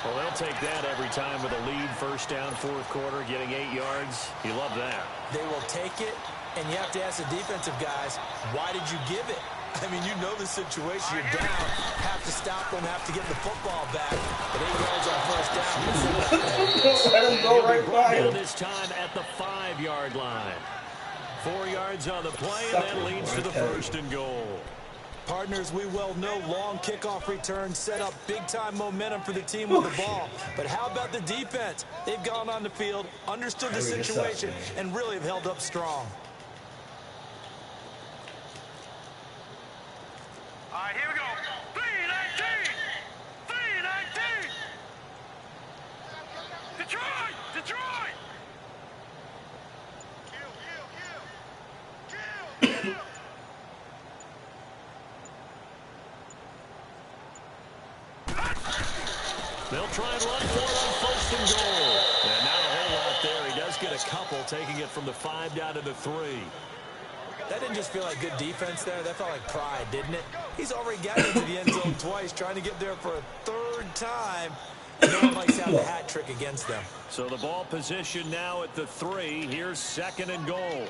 Well, they'll take that every time with a lead, first down, fourth quarter, getting 8 yards. You love that. They will take it, and you have to ask the defensive guys, why did you give it? I mean, you know the situation. You're down. Have to stop them. Have to get the football back. But 8 yards on first down. Let him go right by him. This time at the 5-yard line. 4 yards on the play, and that leads to the 1st and goal. Partners, we well know long kickoff returns set up big-time momentum for the team with the ball. But how about the defense? They've gone on the field, understood the situation, and really have held up strong. All right, here we go. 3-19! 3-19! Detroit! Detroit! They'll try and run for it on 1st and goal. And not a whole lot there. He does get a couple, taking it from the 5 down to the 3. That didn't just feel like good defense there. That felt like pride, didn't it? He's already gotten into the end zone twice, trying to get there for a 3rd time. No one likes to have a hat trick against them. So the ball position now at the 3. Here's 2nd and goal.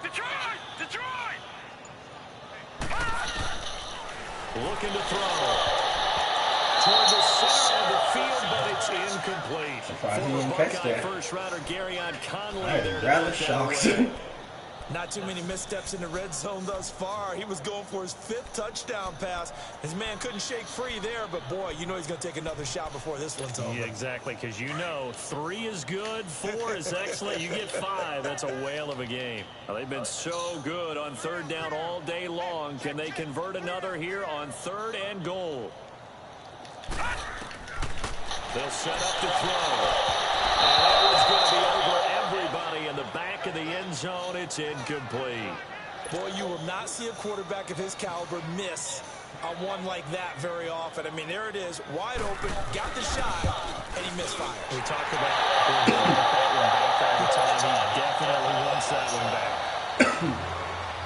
Detroit! Detroit! Looking to throw. Toward the center of the field, but it's incomplete. Former Buckeye first-rounder Garyon Conley there to knock that away. Not too many missteps in the red zone thus far. He was going for his 5th touchdown pass. His man couldn't shake free there, but boy, you know he's going to take another shot before this one's over. Yeah, exactly, because you know 3 is good, 4 is excellent. You get 5. That's a whale of a game. Well, they've been so good on 3rd down all day long. Can they convert another here on 3rd and goal? They'll set up to throw. And that one's going to be over everybody in the back of the end zone. It's incomplete. Boy, you will not see a quarterback of his caliber miss on one like that very often. I mean, there it is, wide open, got the shot, and he misfired. We talked about that one back all the time. He definitely wants that one back.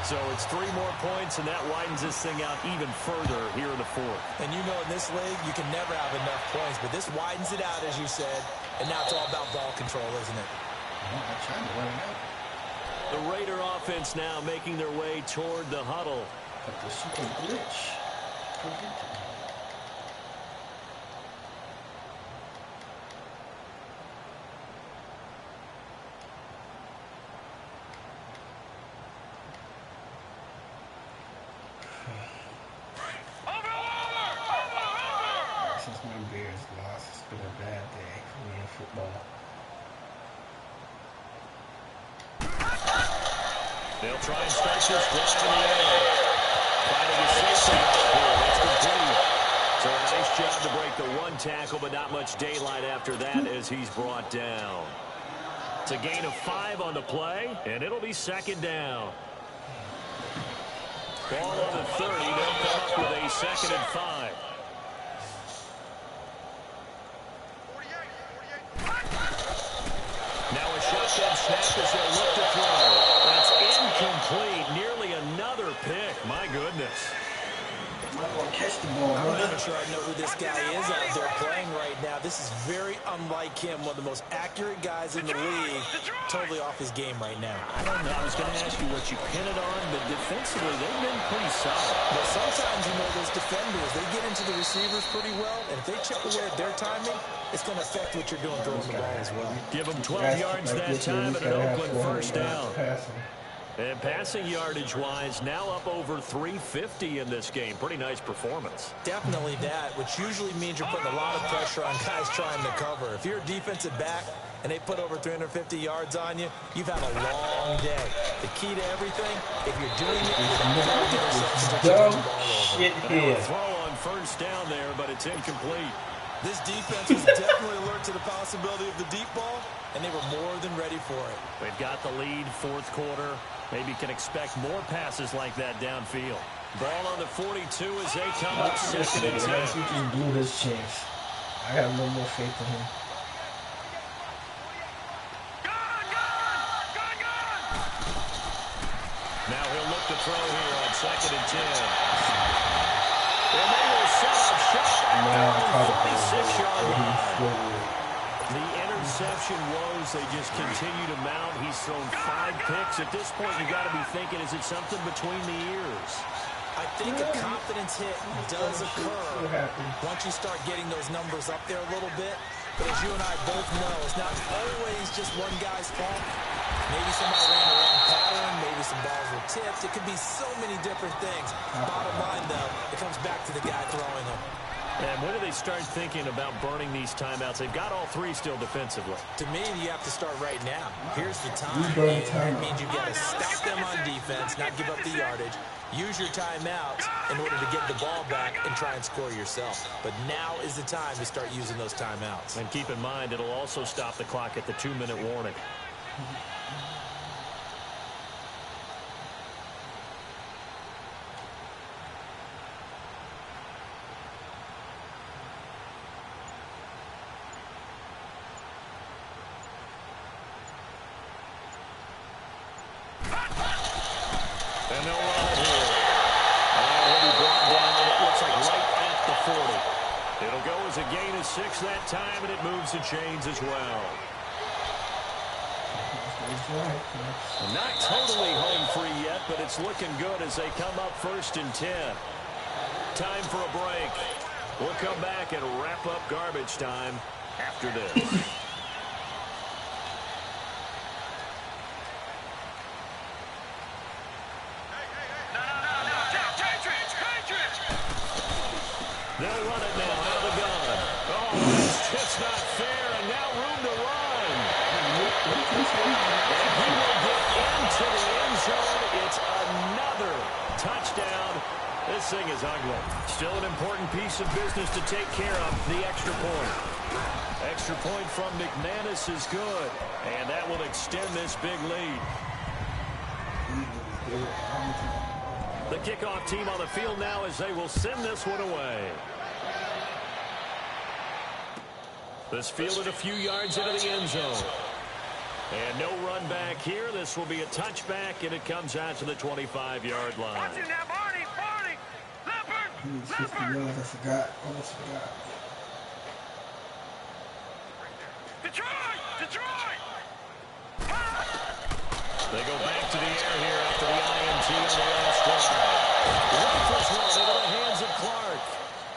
So it's 3 more points, and that widens this thing out even further here in the 4th. And you know in this league, you can never have enough points, but this widens it out, as you said, and now it's all about ball control, isn't it? I'm trying to run it out. The Raider offense now making their way toward the huddle. But the super glitch. Since my Bears lost, it's been a bad day for me in football. They'll try and start this drive in the air. Finding a safety here. That's complete. So a nice job to break the 1 tackle, but not much daylight after that as he's brought down. It's a gain of 5 on the play, and it'll be 2nd down. Ball on the 30. They'll come up with a 2nd and 5. Now a shotgun snap as they look to throw. That's incomplete. Nearly another pick. My goodness. I'm not going to catch the ball, I'm not brother. even sure I know who this guy is out there playing right now. This is very unlike him, one of the most accurate guys in the league. Totally off his game right now. I don't know. I was going to ask you what you pin it on, but defensively, they've been pretty solid. But sometimes, you know, those defenders, they get into the receivers pretty well, and if they chip away at their timing, it's going to affect what you're doing throwing the ball as well. Give them 12 yards that time and an Oakland 1st down. And passing yardage-wise, now up over 350 in this game. Pretty nice performance. Definitely that, which usually means you're putting a lot of pressure on guys trying to cover. If you're a defensive back and they put over 350 yards on you, you've had a long day. The key to everything, if you're doing it, Dumb shit here. Throw on 1st down there, but it's incomplete. This defense was definitely alert to the possibility of the deep ball, and they were more than ready for it. They've got the lead, 4th quarter. Maybe can expect more passes like that downfield. Ball on the 42 as they come up 2nd and 10. He just blew his chance. I have no more faith in him. Now he'll look to throw here on 2nd and 10. And they will set up shot. 46-yard line. The interception woes, they just continue to mount. He's thrown 5 picks. At this point, you got to be thinking, is it something between the ears? I think a confidence hit does occur once you start getting those numbers up there a little bit. But as you and I both know, it's not always just one guy's fault. Maybe somebody ran the wrong pattern. Maybe some balls were tipped. It could be so many different things. Bottom line, though, it comes back to the guy throwing them. And when do they start thinking about burning these timeouts? They've got all 3 still defensively. To me, you have to start right now. Here's the time. And that means you've got to stop them on defense, not give up the yardage. Use your timeouts in order to get the ball back and try and score yourself. But now is the time to start using those timeouts. And keep in mind, it'll also stop the clock at the 2-minute warning. And they'll run it here. And he'll be brought down, it looks like right at the 40. It'll go as a gain of 6 that time, and it moves the chains as well. Not totally home free yet, but it's looking good as they come up 1st and 10. Time for a break. We'll come back and wrap up garbage time after this. piece of business to take care of, the extra point. Extra point from McManus is good, and that will extend this big lead. The kickoff team on the field now as they will send this one away. This fielded a few yards into the end zone. And no run back here. This will be a touchback, and it comes out to the 25-yard line. Watch it now, Barney, Barney. Leopard, 50 yards, I forgot. Almost forgot. Detroit, Detroit. They go back to the air here after the INT on the last drive. Rifles one into the hands of Clark.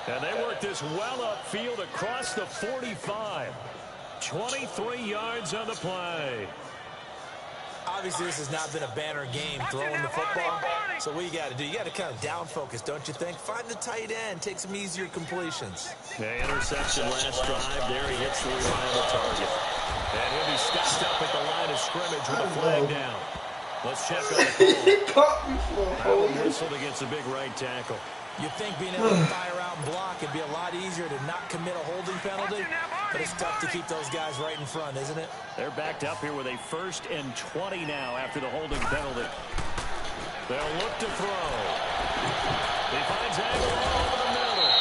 And they work this well upfield across the 45. 23 yards on the play. Obviously, this has not been a banner game throwing the football. So what you got to do, you got to kind of down focus, don't you think? Find the tight end, take some easier completions. The interception last drive. There he hits the reliable target. And he'll be stopped up at the line of scrimmage with a flag down. Let's check on the call. He caught me for a That one hold. whistled against a big right tackle. You'd think being able to fire out and block would be a lot easier to not commit a holding penalty, but it's tough to keep those guys right in front, isn't it? They're backed up here with a 1st and 20 now after the holding penalty. They'll look to throw. He finds Aguilar over the middle.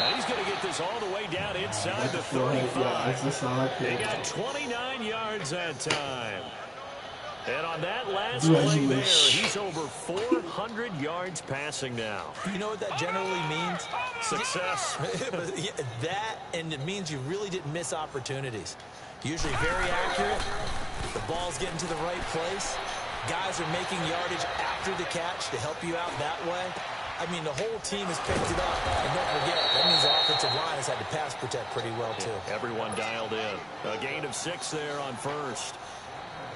And he's going to get this all the way down inside the 35. He got 29 yards that time. And on that last play there, he's over 400 yards passing now. You know what that generally means? Success. Yeah, that, and it means you really didn't miss opportunities. Usually very accurate. The ball's getting to the right place. Guys are making yardage after the catch to help you out that way. I mean, the whole team has picked it up. And don't forget, that means the offensive line has had to pass protect pretty well, too. Everyone dialed in. A gain of 6 there on 1st.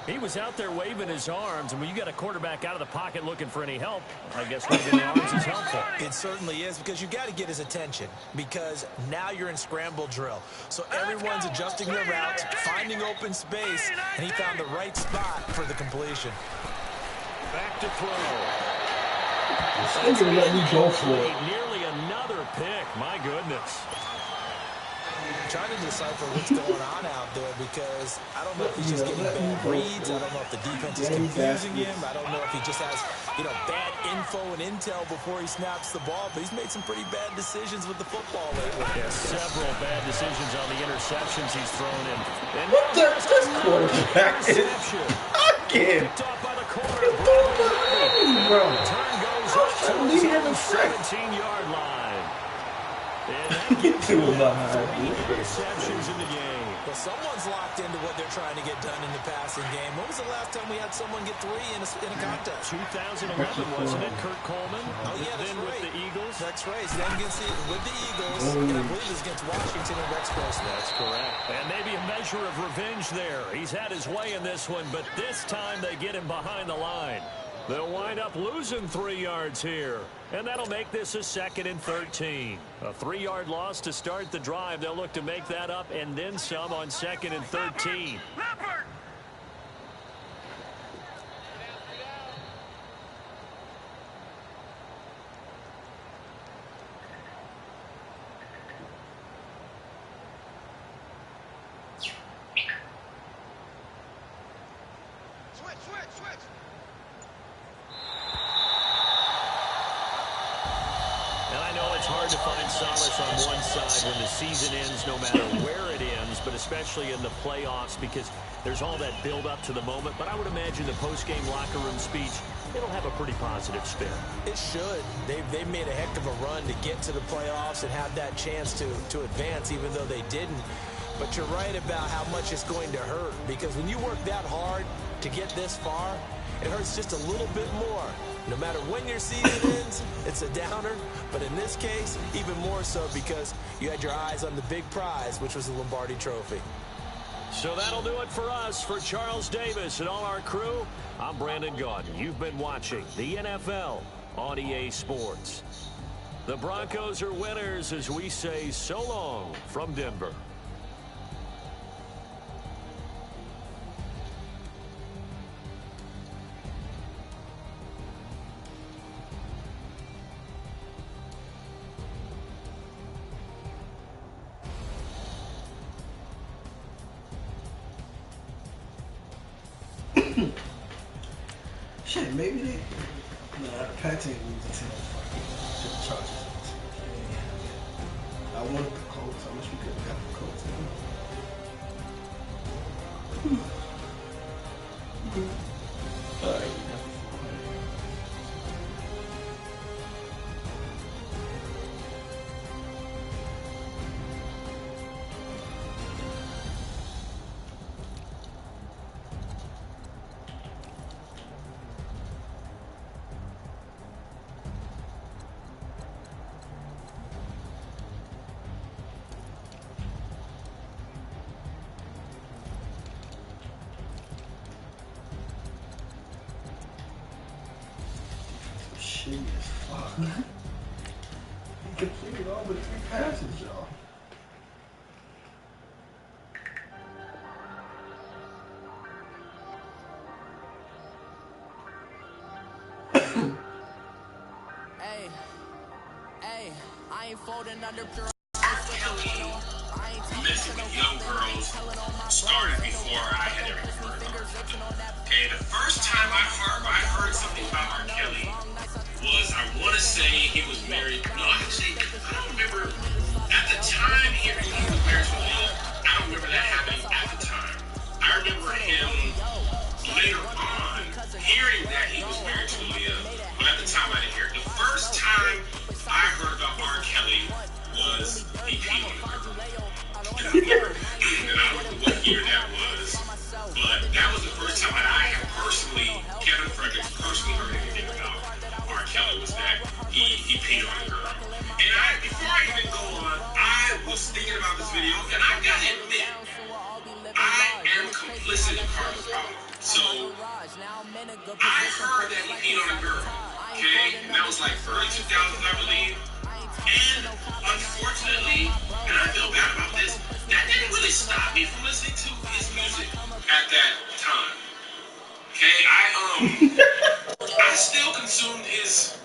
He was out there waving his arms, and when you got a quarterback out of the pocket looking for any help, I guess waving the arms is helpful. It certainly is, because you got to get his attention, because now you're in scramble drill. So everyone's adjusting their routes, finding open space, and he found the right spot for the completion. Back to throw. He's going to let me go for it. Nearly another pick. My goodness. Trying to decipher what's going on out there, because I don't know if he's just getting bad reads. I don't know if the defense is confusing him. I don't know if he just has, bad info and intel before he snaps the ball. But he's made some pretty bad decisions with the football lately. Yeah, several bad decisions on the interceptions he's thrown in. And What the? This quarterback is fucking. picked off by the corner. Bro. Turn goes up to the 17-yard line. And Get to him behind. interceptions in the game. But someone's locked into what they're trying to get done in the passing game. When was the last time we had someone get 3 in a contest? 2011, wasn't it? Kurt Coleman. Oh, yeah, that's then right. With the Eagles. That's right. Then with the Eagles, and I believe it was against Washington and Rex Grossman. That's correct. And maybe a measure of revenge there. He's had his way in this one, but this time they get him behind the line. They'll wind up losing 3 yards here. And that'll make this a 2nd and 13. A 3-yard loss to start the drive. They'll look to make that up and then some on 2nd and 13. Leopard. Switch. And I know it's hard to find solace on one side when the season ends, no matter where it ends, but especially in the playoffs, because there's all that build-up to the moment. But I would imagine the post-game locker room speech, it'll have a pretty positive spin. It should. They've made a heck of a run to get to the playoffs and have that chance to advance, even though they didn't. But you're right about how much it's going to hurt, because when you work that hard to get this far, it hurts just a little bit more. No matter when your season ends, it's a downer. But in this case, even more so, because you had your eyes on the big prize, which was the Lombardi Trophy. So that'll do it for us. For Charles Davis and all our crew, I'm Brandon Gaudin. You've been watching the NFL on EA Sports. The Broncos are winners as we say so long from Denver. Shit, maybe they. Nah, the Pats ain't losing to the Chargers. I wanted the Colts. I wish we could have got the Colts. Alright, shit as fuck. He completed all but 3 passes, y'all. Hey, I ain't folding under pure. Messing with young girls started before I had ever heard of R. Okay, the first time I heard something about R. Kelly was, I want to say he was married. No, actually, I don't remember. At the time hearing he was married to Leah, I don't remember that happening at the time. I remember him later on hearing that he was married to Leah, but at the time I didn't hear it. The first time I heard about R. Kelly was he peed on a girl. And I don't know what year that was, but that was the first time that I had personally, Kevin Fredericks personally heard anything about R. Kelly was that he peed on a girl. And before I even go on, I was thinking about this video, and I gotta admit, I am complicit in Carter's problem. So, I heard that he peed on a girl, okay? And that was like early 2000s, I believe. And unfortunately, and I feel bad about this, that didn't really stop me from listening to his music at that time. Okay, I still consumed his